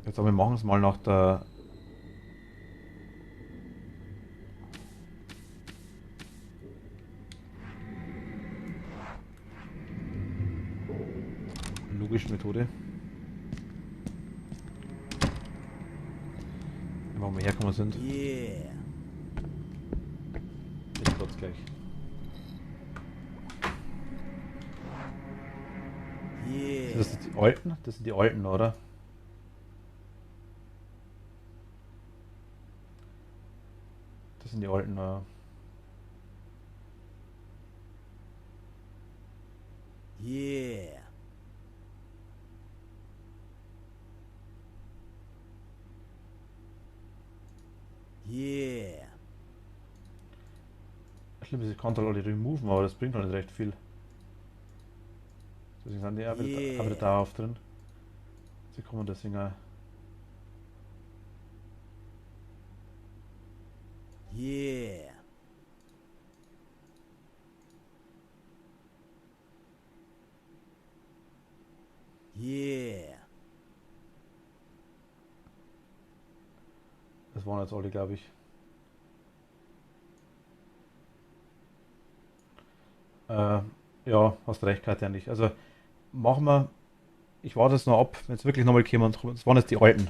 Jetzt aber wir machen es mal nach der... logischen Methode. Einfach mal herkommen sind. Yeah. Jetzt wird's gleich. Yeah. Das sind die alten? Das sind die alten, oder? Das sind die alten, Yeah. Yeah. Schlimm ist, ich kann halt alle removen, aber das bringt halt nicht recht viel. Deswegen sind die auch wieder, auch wieder dauerhaft drin. Sie kommen deswegen auch. Yeah. Yeah. Das waren jetzt alle, glaube ich. Ja, hast recht, Katja, nicht. Also machen wir. Ich warte es noch ab, wenn es wirklich nochmal kommen. Das waren jetzt die alten,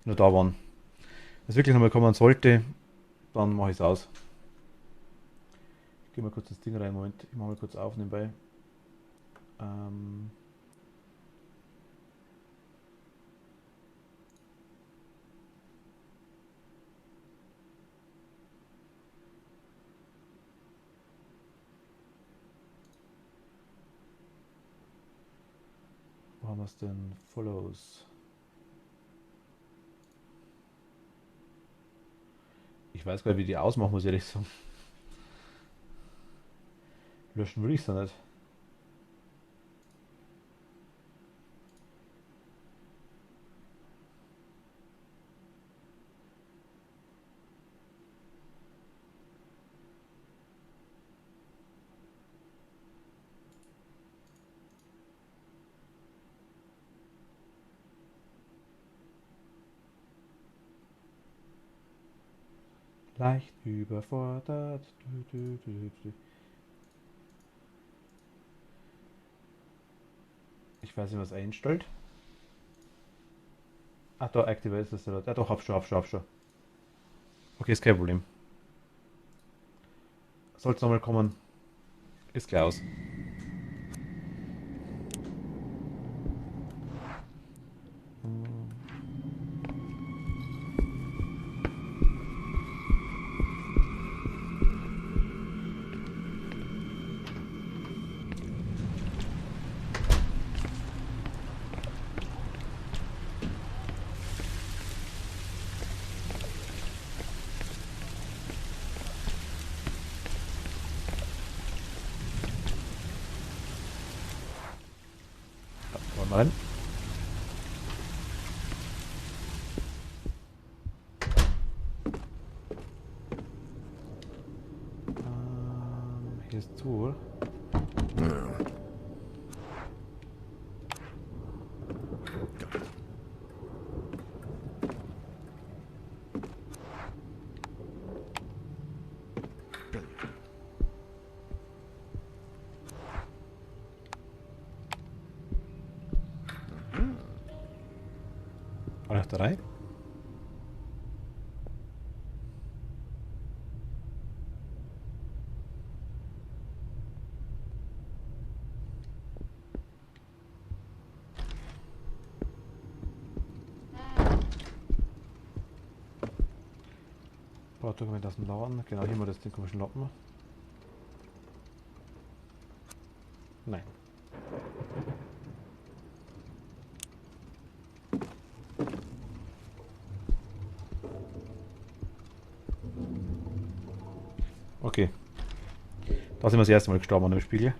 die nur da waren. Wenn es wirklich nochmal kommen sollte, dann mache ich es aus. Ich gehe mal kurz das Ding rein. Moment, ich mache mal kurz auf nebenbei. Wo haben wir es denn? Follows. Ich weiß gar nicht, wie die ausmachen, muss ich ehrlich sagen. Löschen will ich es ja nicht. Leicht überfordert. Ich weiß nicht, was einstellt. Ach, da Activate ist das. Ja, doch, hab schon. Okay, ist kein Problem. Sollte es nochmal kommen, ist gleich aus. Wollen wir rein? Hier ist Tool. Alle 3. Baudokument aus dem Laden. Genau, hier mal das den komischen Lappen. Nein. Okay. Da sind wir das erste Mal gestorben an dem Spiegel.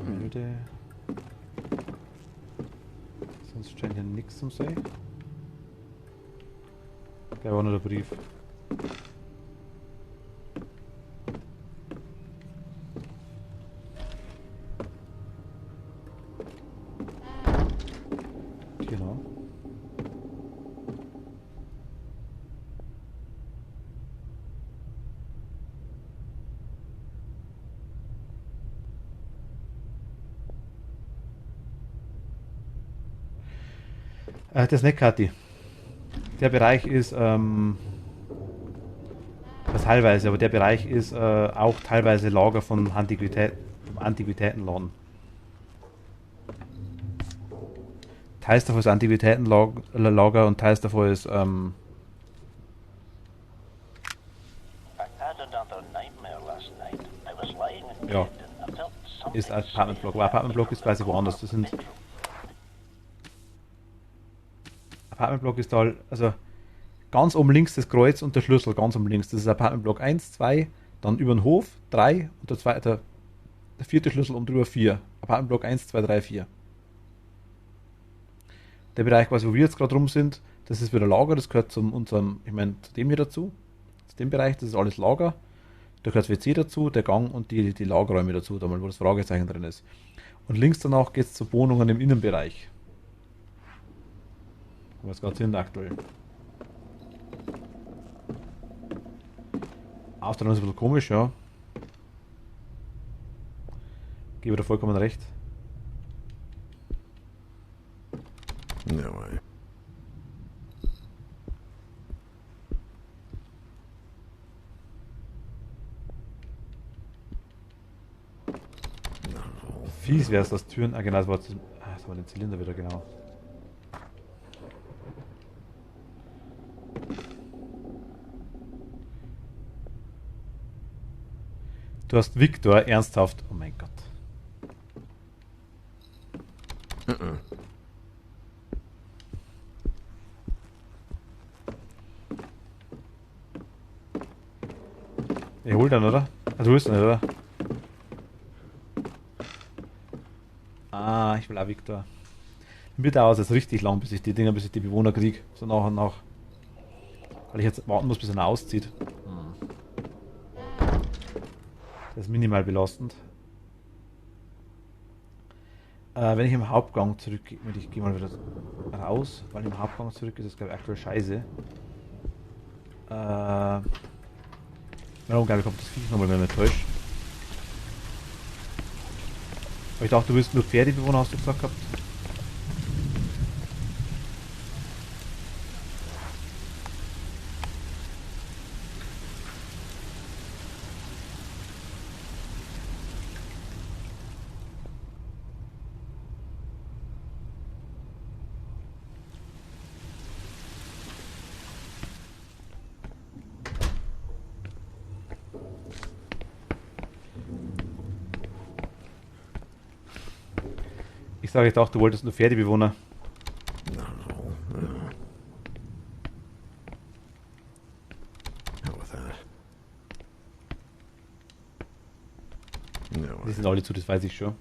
Müde. Sonst scheint hier nichts zum sein. Der war nur der Brief. Genau. Das Neckkati. Der Bereich ist, das teilweise, aber der Bereich ist auch teilweise Lager von Antiquitätenladen. Teils davon ist Antiquitätenlager und teils davon ist, I had another nightmare last night. I was lying in ja, bed and I felt something ist als Apartmentblock. Aber Apartmentblock ist quasi woanders. Das sind Apartmentblock ist da, also ganz oben links das Kreuz und der Schlüssel ganz oben links. Das ist Apartmentblock 1, 2, dann über den Hof 3 und der vierte Schlüssel um drüber 4. Apartmentblock 1, 2, 3, 4. Der Bereich, quasi, wo wir jetzt gerade rum sind, das ist wieder Lager, das gehört zu dem hier dazu. Zu dem Bereich, das ist alles Lager. Da gehört das WC dazu, der Gang und die Lagerräume dazu, da mal, wo das Fragezeichen drin ist. Und links danach geht es zu Wohnungen im Innenbereich. Was gerade sind aktuell. Ausstrahlung ist ein bisschen komisch, ja. Gebe dir vollkommen recht. No way. Fies wäre es, dass Türen. Ah, genau, das war den Zylinder wieder, genau. Du hast Victor ernsthaft. Oh mein Gott. Ich hol dann, oder? Ah, du holst nicht, oder? Ah, ich will auch Victor. Mir dauert es jetzt richtig lang, bis ich die Bewohner kriege. So nach und nach. Weil ich jetzt warten muss, bis einer auszieht. Das ist minimal belastend. Wenn ich im Hauptgang zurückgehe, ich gehe mal wieder raus, weil im Hauptgang zurück ist es, glaube ich, aktuell scheiße. Warum, glaube ich, kommt das Viech nochmal, wenn man täuscht. Aber ich dachte, du willst nur Pferdebewohner, hast du gesagt gehabt? Ich dachte, du wolltest nur Pferdebewohner. Die sind alle zu, das weiß ich schon.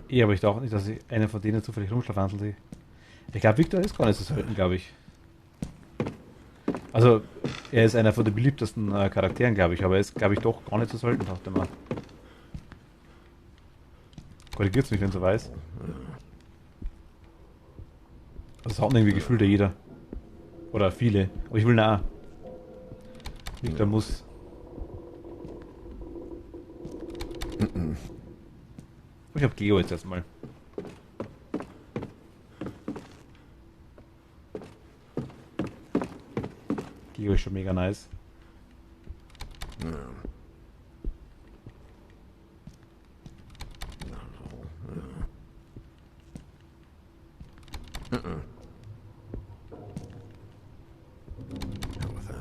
Ja, aber ich dachte nicht, dass ich einen von denen zufällig rumschlafanzeln sehe. Ich glaube, Victor ist gar nicht so selten, glaube ich. Also, er ist einer von den beliebtesten Charakteren, glaube ich, aber er ist, glaube ich, doch gar nicht so selten, dachte man. Korrigiert mich, wenn so weiß. Das hat irgendwie gefühlt jeder. Oder viele. Aber ich will nah. Victor muss. Ich hab Geo jetzt erstmal. Geo ist schon mega nice. Hell with that.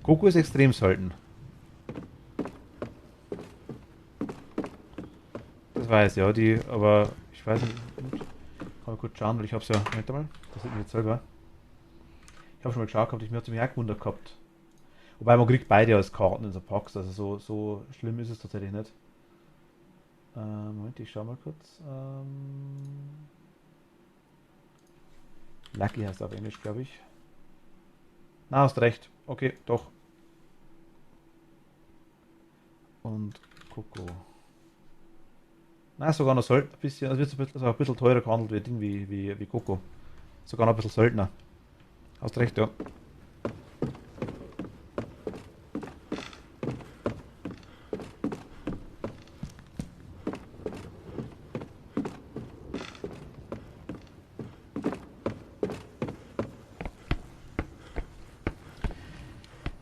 Coco ist extrem selten. Das weiß ja, die, aber ich weiß nicht. Kann mal kurz schauen, weil ich hab's ja. Warte mal, das sieht mich jetzt selber. Ich habe schon mal geschaut gehabt, mich hat mich auch gewundert gehabt. Wobei man kriegt beide als Karten in so Packs, also so schlimm ist es tatsächlich nicht. Moment, ich schau mal kurz. Lucky heißt auf Englisch, glaube ich. Na, hast recht. Okay, doch. Und Coco. Na, sogar noch selten, ein bisschen, also wird ein bisschen teurer gehandelt wie Coco. Sogar noch ein bisschen seltener. Hast recht, ja.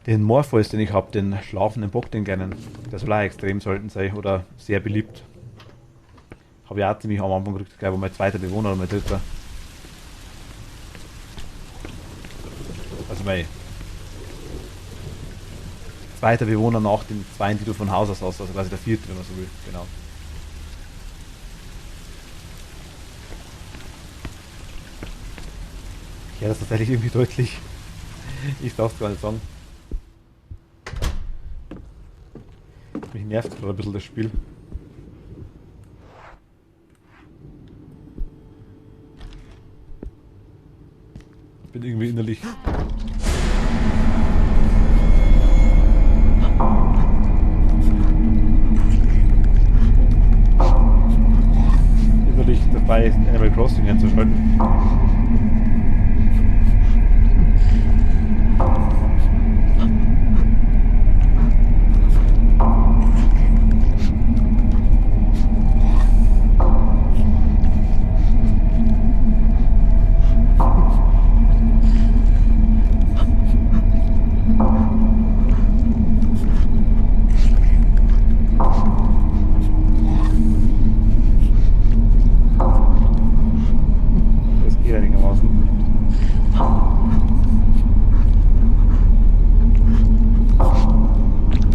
Den Morpheus, den ich habe, den schlafenden Bock, den kleinen, der soll auch extrem selten sein oder sehr beliebt. Habe ich auch ziemlich am Anfang gekriegt, gleich wo mein zweiter Bewohner oder mein dritter. Also mein zweiter Bewohner nach den zwei, die du von Haus aus hast, also quasi der vierte, wenn man so will, genau. Ich höre das tatsächlich irgendwie deutlich. Ich darf es gar nicht sagen. Mich nervt gerade ein bisschen das Spiel. Ich bin irgendwie innerlich. Innerlich dabei, Animal Crossing einzuschalten. Das geht einigermaßen.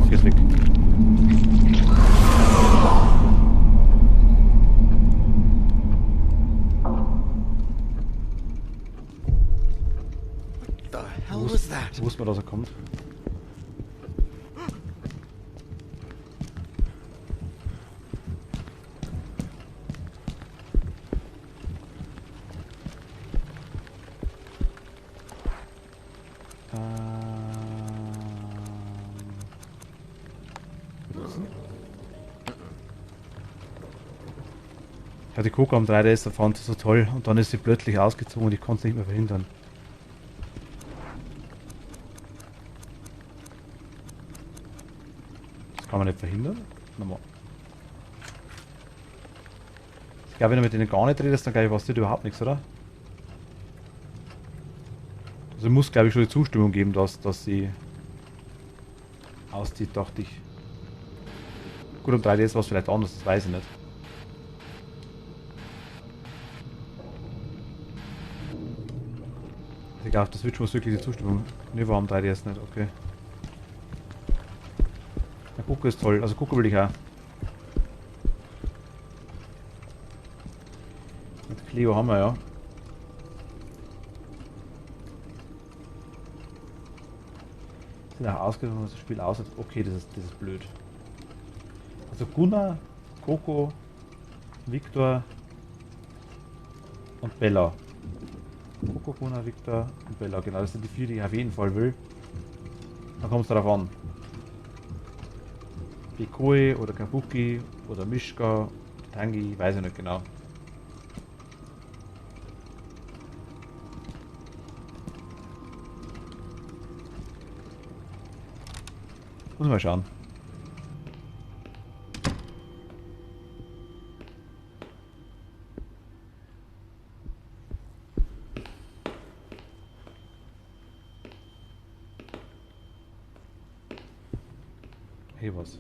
Okay, ist weg. The hell was that? Wusste man, dass er kommt. Ich hatte Coco am 3DS, da fand sie so toll und dann ist sie plötzlich ausgezogen und ich konnte es nicht mehr verhindern. Das kann man nicht verhindern. Normal. Ich glaube, wenn du mit denen gar nicht redest, dann glaube ich, passiert überhaupt nichts, oder? Also muss, glaube ich, schon die Zustimmung geben, dass sie auszieht, dachte ich. Gut, am 3DS war es vielleicht anders, das weiß ich nicht. Egal, auf der Switch muss wirklich die Zustimmung. Ne, war am 3DS nicht, okay. Der Coco ist toll, also Coco will ich auch. Mit Cleo haben wir ja. Sind auch ausgesucht, was das Spiel aussieht. Okay, das ist blöd. Also Gunnar, Coco, Victor und Bella. Coco, Gunnar, Victor und Bella. Genau, das sind die vier, die ich auf jeden Fall will. Dann kommt es darauf an. Bikoe oder Kabuki oder Mishka, Tangi, weiß ich nicht genau. Muss mal schauen. Hier was.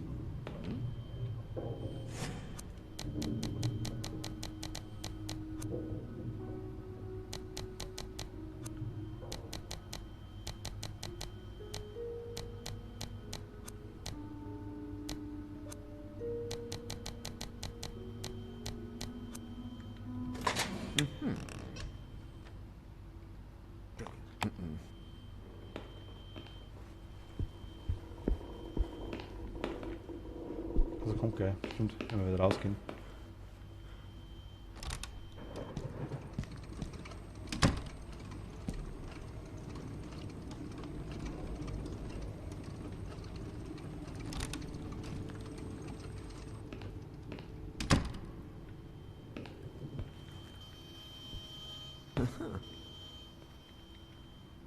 Also kommt gleich. Stimmt, wenn wir wieder rausgehen.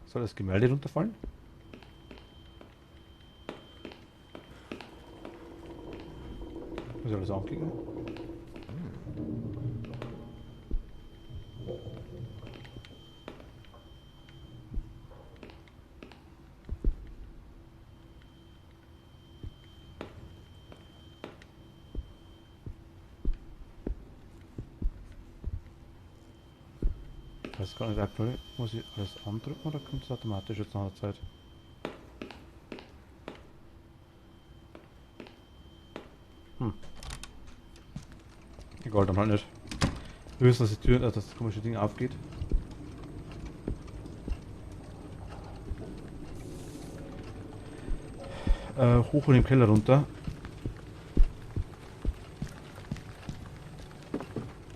Soll das Gemälde runterfallen? Muss ich alles anklicken? Ich weiß gar nicht, aktuell muss ich alles andrücken oder kommt es automatisch jetzt nach der Zeit? Egal, dann halt nicht. Wir wissen, dass die Tür, dass das komische Ding aufgeht. Hoch in den Keller runter.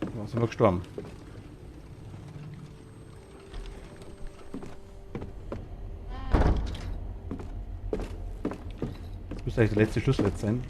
Dann sind wir gestorben. Das müsste eigentlich der letzte Schlüssel jetzt sein.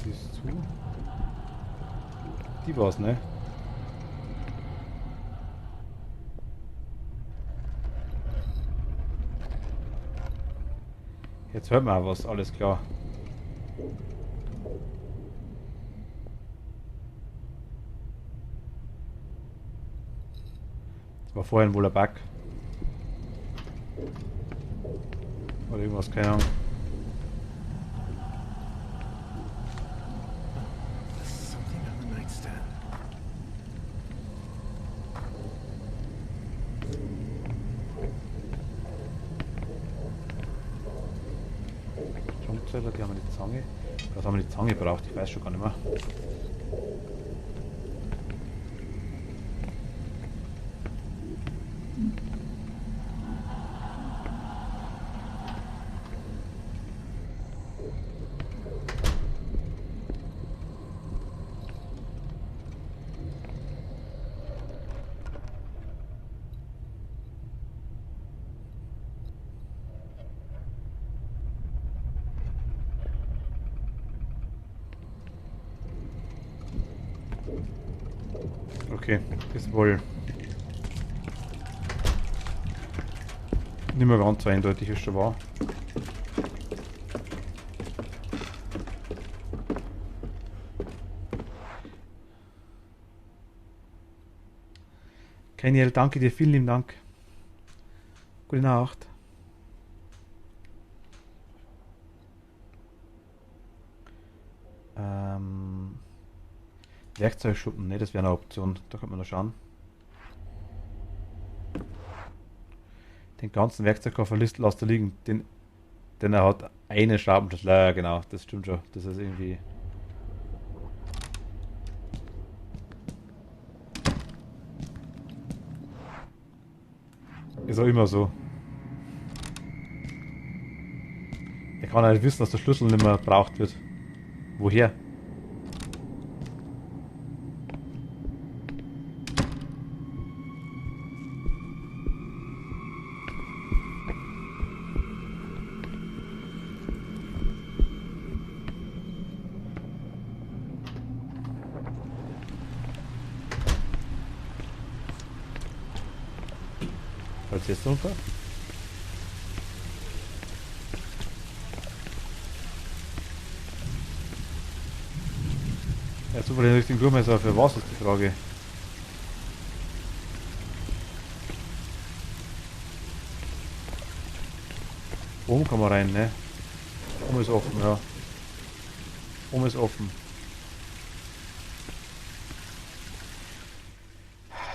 Die ist zu. Die war's, ne? Jetzt hört man auch was, alles klar. Das war vorhin wohl ein Bug. Oder irgendwas, keine Ahnung. There's something on the nightstand. Jumpzähler, die haben wir die Zange. Was haben wir die Zange braucht? Ich weiß schon gar nicht mehr. Okay, ist wohl nicht mehr ganz so eindeutig, wie es schon war. Keniel, danke dir, vielen lieben Dank. Gute Nacht. Werkzeugschuppen, ne, das wäre eine Option. Da könnte man noch schauen. Den ganzen Werkzeugkoffer lässt er liegen. Denn er hat eine Schraubenschlüssel. Ja, genau, das stimmt schon. Das ist irgendwie. Ist auch immer so. Er kann halt wissen, dass der Schlüssel nicht mehr gebraucht wird. Woher? Falls jetzt runter. Ja, super, den richtigen Durchmesser für was ist die Frage. Oben kann man rein, ne? Oben ist offen, ja. Oben ist offen.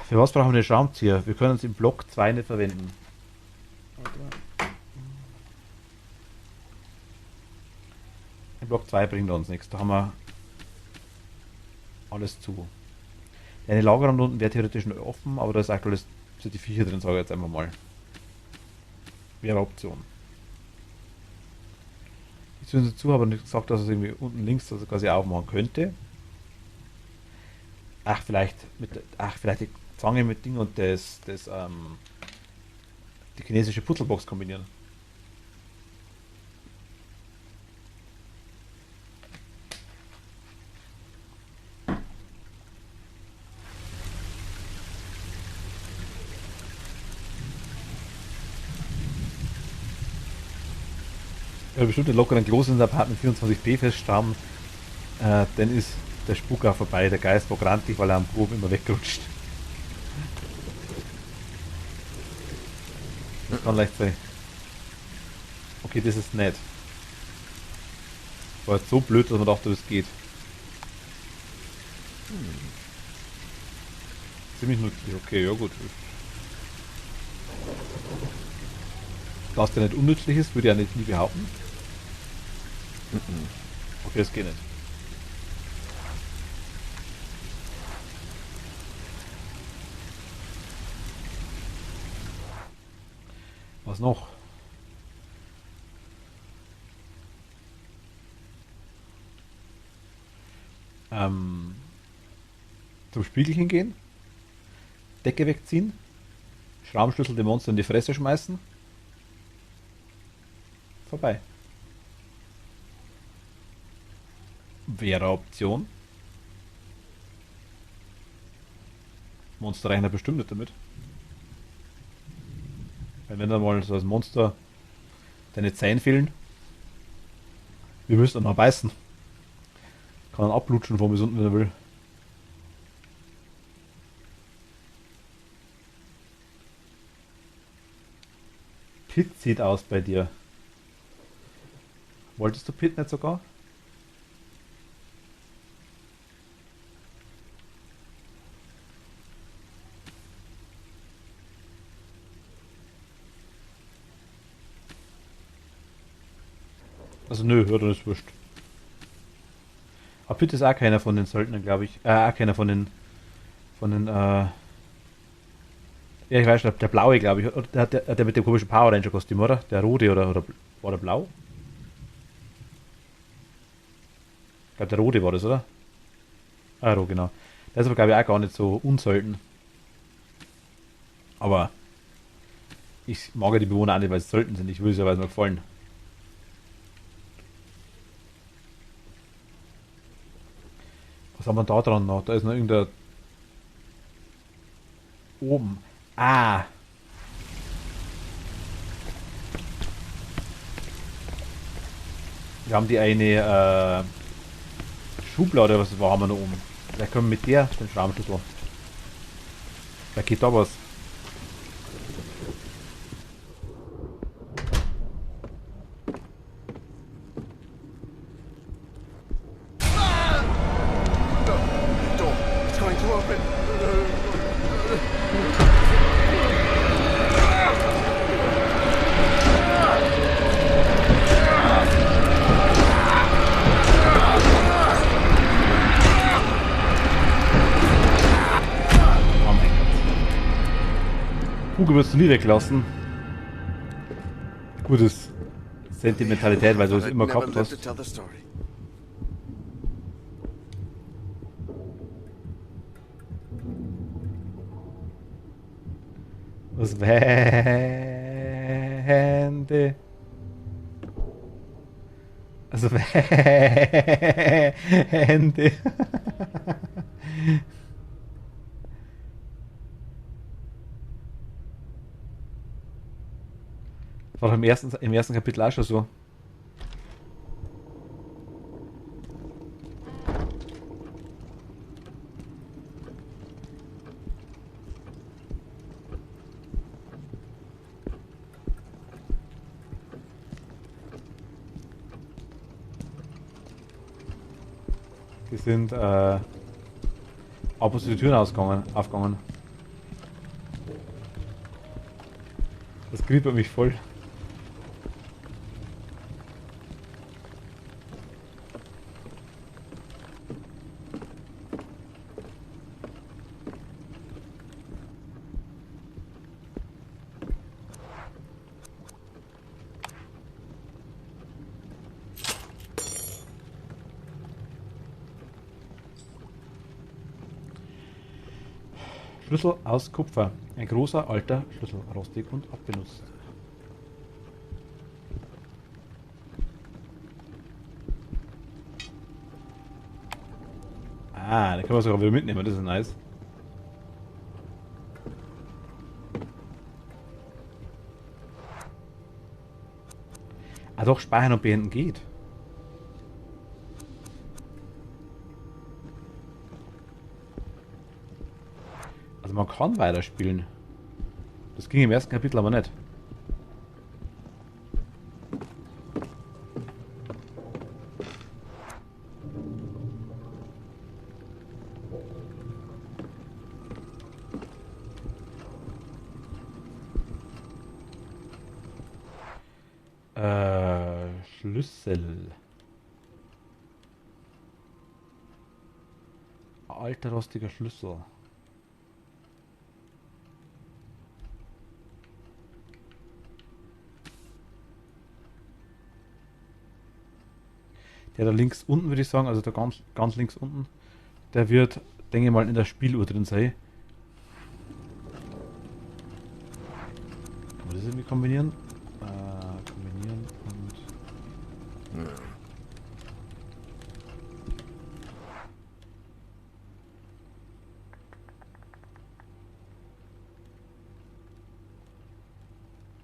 Für was brauchen wir den Schraubenzieher? Wir können es im Block 2 nicht verwenden. Im Block 2 bringt er uns nichts. Da haben wir alles zu. Eine Lagerung unten wäre theoretisch noch offen, aber da ist aktuell sind die Viecher drin, sage ich jetzt einfach mal. Wäre eine Option. Ich zünde zu, habe nicht gesagt, dass es irgendwie unten links also quasi aufmachen könnte. Vielleicht die Zange mit Ding und die chinesische Putzelbox kombinieren. Ja, bestimmt locker ein Klos in der Apartment 24p festschrauben, dann ist der Spuk auch vorbei. Der Geist war grantig, weil er am Proben immer wegrutscht. Das kann leicht sein. Okay, das ist nett. War jetzt so blöd, dass man dachte, das geht. Ziemlich nützlich, okay, ja gut. Dass der nicht unnützlich ist, würde ich ja nicht nie behaupten. Okay, das geht nicht. Was noch? Zum Spiegel hingehen, Decke wegziehen, Schraubenschlüssel dem Monster in die Fresse schmeißen. Vorbei. Wäre eine Option. Monster rechnet bestimmt nicht damit. Weil wenn dann mal so als Monster deine Zähne fehlen, wir müssen dann mal beißen. Kann dann ablutschen von bis unten, wenn er will. Pit sieht aus bei dir. Wolltest du Pit nicht sogar? Also nö, ja, dann ist wurscht. Aber Pitt ist auch keiner von den Söldnern, glaube ich. Auch keiner von den ja, ich weiß nicht, der blaue, glaube ich. Oder der mit dem komischen Power Ranger Kostüm, oder? Der rote oder war der blau? Ich glaube, der rote war das, oder? Ah, rot, genau. Der ist aber, glaube ich, auch gar nicht so unselten. Aber ich mag ja die Bewohner auch nicht, weil sie selten sind. Ich will sie ja, weil sie mir gefallen. Was haben wir da dran noch? Da ist noch irgendein... Oben. Ah! Wir haben die eine Schublade, was haben wir noch oben? Vielleicht können wir mit der den Schraubenschlüssel. Vielleicht geht da was. Bunker wirst du nie weglassen. Gutes Sentimentalität, weil du es immer Never gehabt lived to hast. tell the story. Was Wände. Also Wände. War doch im ersten Kapitel auch schon so. Die sind ab und zu die Türen aufgegangen. Das kribbelt mich voll. Schlüssel aus Kupfer. Ein großer, alter Schlüssel. Rostig und abbenutzt. Ah, den können wir sogar wieder mitnehmen. Das ist nice. Ah doch, speichern und beenden geht. Also man kann weiterspielen. Das ging im ersten Kapitel aber nicht. Schlüssel. Alter rostiger Schlüssel. Der da links unten, würde ich sagen, also da ganz links unten, der wird, denke ich mal, in der Spieluhr drin sein. Kann man das irgendwie kombinieren? Kombinieren und... No.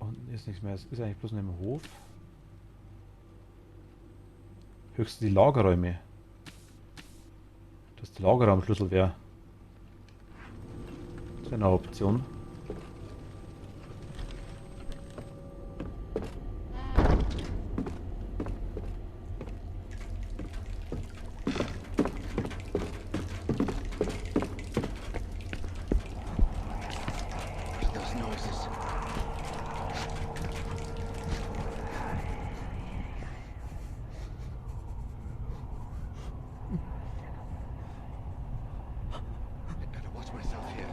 Unten ist nichts mehr, es ist eigentlich bloß noch im Hof. Höchstens die Lagerräume. Dass der Lagerraumschlüssel wäre. Das wäre eine Option. Those noises. I better watch myself here.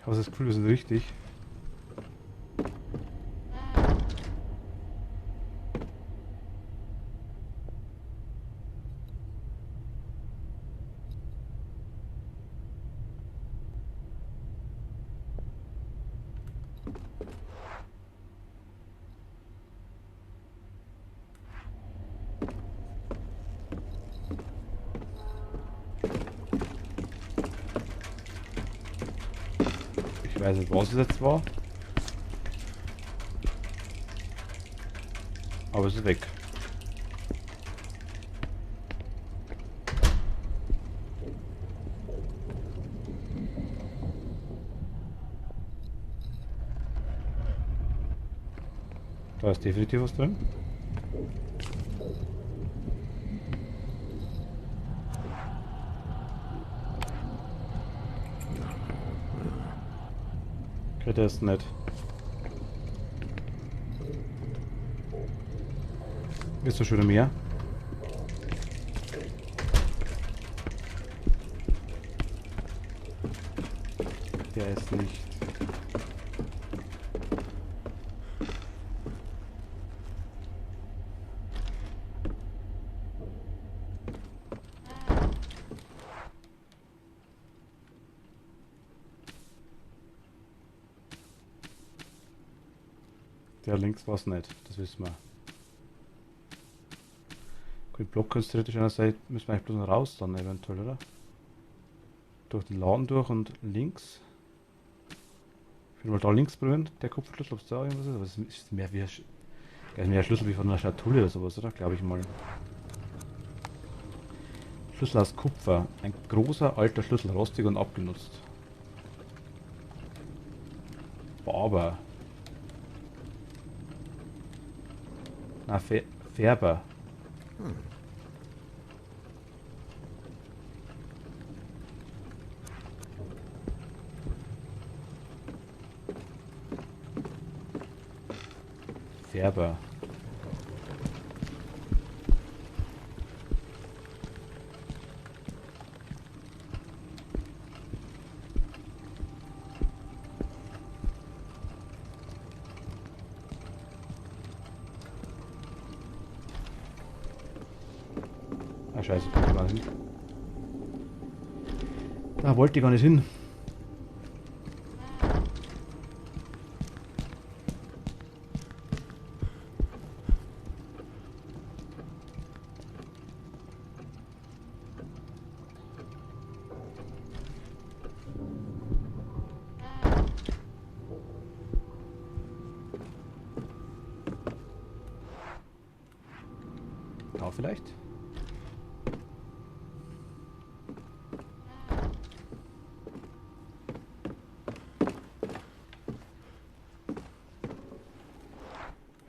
Ich habe das Gefühl, wir sind richtig. Ich weiß nicht, was es jetzt war. Aber es ist weg. Da ist definitiv was drin. Okay, der ist nett. Ist doch schon mehr. Der ist nicht. Der links war es nicht, das wissen wir. Gut, Block kannst du theoretisch an der Seite, müssen wir eigentlich bloß noch raus dann eventuell, oder? Durch den Laden durch und links. Ich will mal da links probieren, der Kupferschlüssel, ob es da irgendwas ist, aber es ist mehr wie ein Schlüssel wie von einer Schatulle oder sowas, oder? Glaube ich mal. Schlüssel aus Kupfer. Ein großer alter Schlüssel, rostig und abgenutzt. Barber. Na, Färber. Färber. Ah, scheiße, ich kann gar nicht hin. Da wollte ich gar nicht hin. Da vielleicht?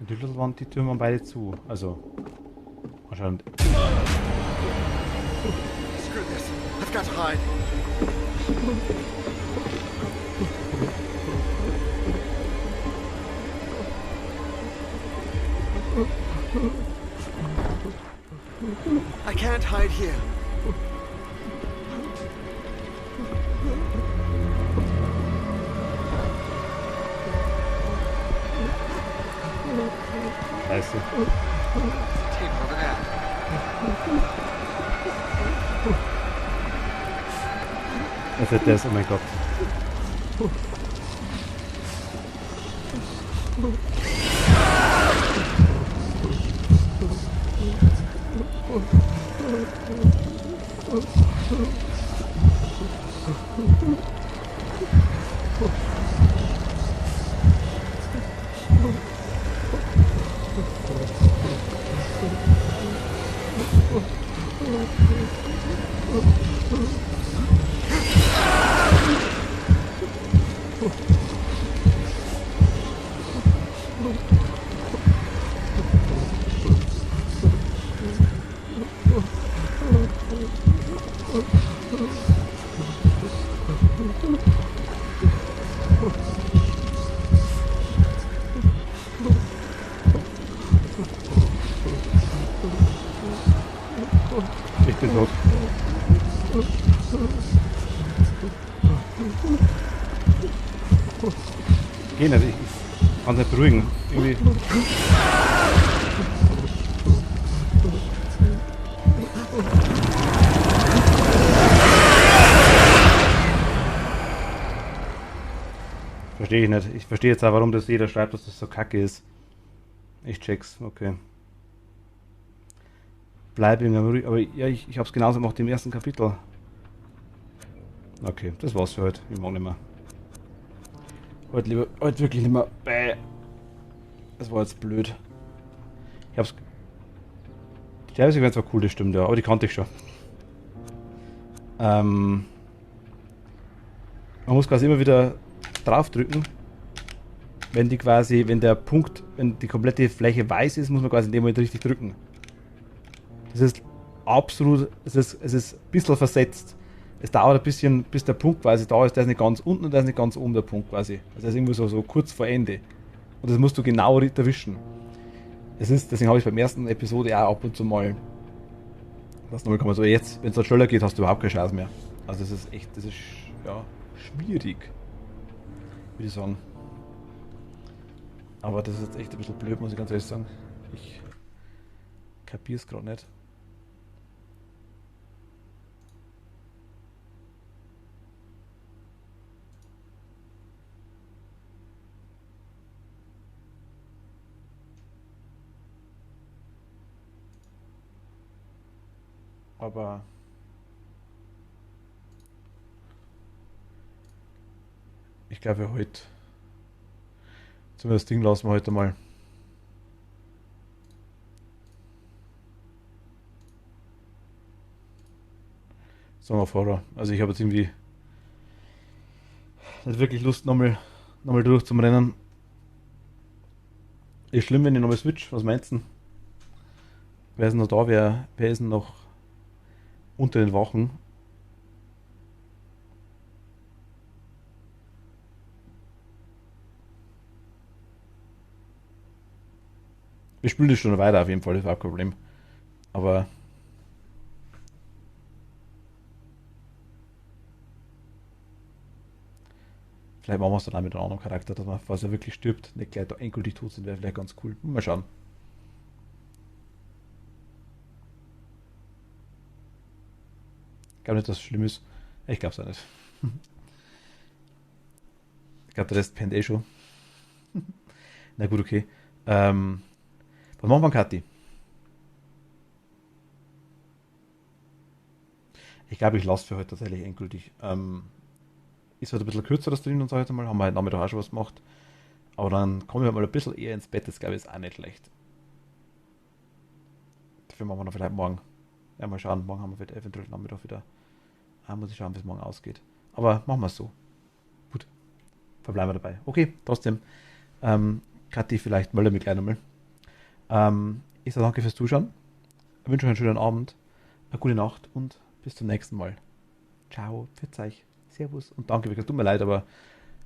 Die Schlüsselwand, die Türen waren beide zu. Also, anscheinend. Screw this. I've got to hide. I can't hide here. Scheiße. Tape over there. Was ist das? Oh mein Gott. Ich bin tot. Geh nicht, ich kann es nicht beruhigen. Irgendwie. Verstehe ich nicht. Ich verstehe jetzt auch, warum das jeder schreibt, dass das so kacke ist. Ich check's, okay. Bleib irgendwie ruhig, aber ja, ich hab's genauso gemacht im ersten Kapitel. Okay, das war's für heute. Ich mag nicht mehr. Heute wirklich nicht mehr. Das war jetzt blöd. Ich hab's. Die Sterbesequenz war cool, das stimmt, ja, aber die kannte ich schon. Man muss quasi immer wieder draufdrücken. Wenn der Punkt, wenn die komplette Fläche weiß ist, muss man quasi in dem Moment richtig drücken. Das ist absolut, es ist ein bisschen versetzt. Es dauert ein bisschen, bis der Punkt quasi da ist. Der ist nicht ganz unten und der ist nicht ganz oben, der Punkt quasi. Also der ist irgendwo so kurz vor Ende. Und das musst du genau erwischen. Deswegen habe ich beim ersten Episode auch ab und zu mal das nochmal kommen. So jetzt, wenn es dann schneller geht, hast du überhaupt keine Chance mehr. Also das ist echt, ja, schwierig. Würde ich sagen. Aber das ist jetzt echt ein bisschen blöd, muss ich ganz ehrlich sagen. Ich kapiere es gerade nicht. Aber ich glaube, heute zumindest das Ding lassen wir heute mal. Song of Horror. Also ich habe jetzt irgendwie nicht wirklich Lust, nochmal durch zum Rennen. Ist schlimm, wenn ich nochmal switch. Was meinst du? Wer ist denn noch da? Wer ist denn noch unter den Wachen? Wir spielen das schon weiter auf jeden Fall, das war kein Problem. Aber vielleicht machen wir es dann auch mit einem anderen Charakter, dass man, falls er wirklich stirbt, nicht gleich da endgültig tot sind, wäre vielleicht ganz cool. Mal schauen. Ich glaube nicht, dass es schlimm ist. Ich glaube es auch nicht. Ich glaube, der Rest pennt eh schon. Na gut, okay. Was machen wir, Kathi? Ich glaube, ich lasse für heute tatsächlich endgültig. Ist halt ein bisschen kürzer das drin und so heute mal. Haben wir heute Nachmittag auch schon was gemacht. Aber dann kommen wir mal ein bisschen eher ins Bett. Das glaube ich ist auch nicht schlecht. Dafür machen wir noch vielleicht morgen. Ja, mal schauen. Morgen haben wir eventuell Nachmittag wieder. Muss ich schauen, wie es morgen ausgeht. Aber machen wir es so. Gut. Verbleiben wir dabei. Okay, trotzdem. Kathi, vielleicht melde mich gleich nochmal. Ich sage danke fürs Zuschauen. Ich wünsche euch einen schönen Abend, eine gute Nacht und bis zum nächsten Mal. Ciao, pfiat euch, servus und danke, wirklich, tut mir leid, aber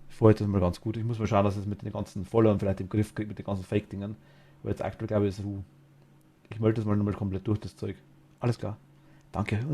vorher das mal ganz gut. Ich muss mal schauen, dass ich es mit den ganzen Followern vielleicht im Griff kriege, mit den ganzen Fake-Dingen. Weil jetzt aktuell glaube ich ist Ruhe. Ich melde das mal nochmal komplett durch, das Zeug. Alles klar. Danke und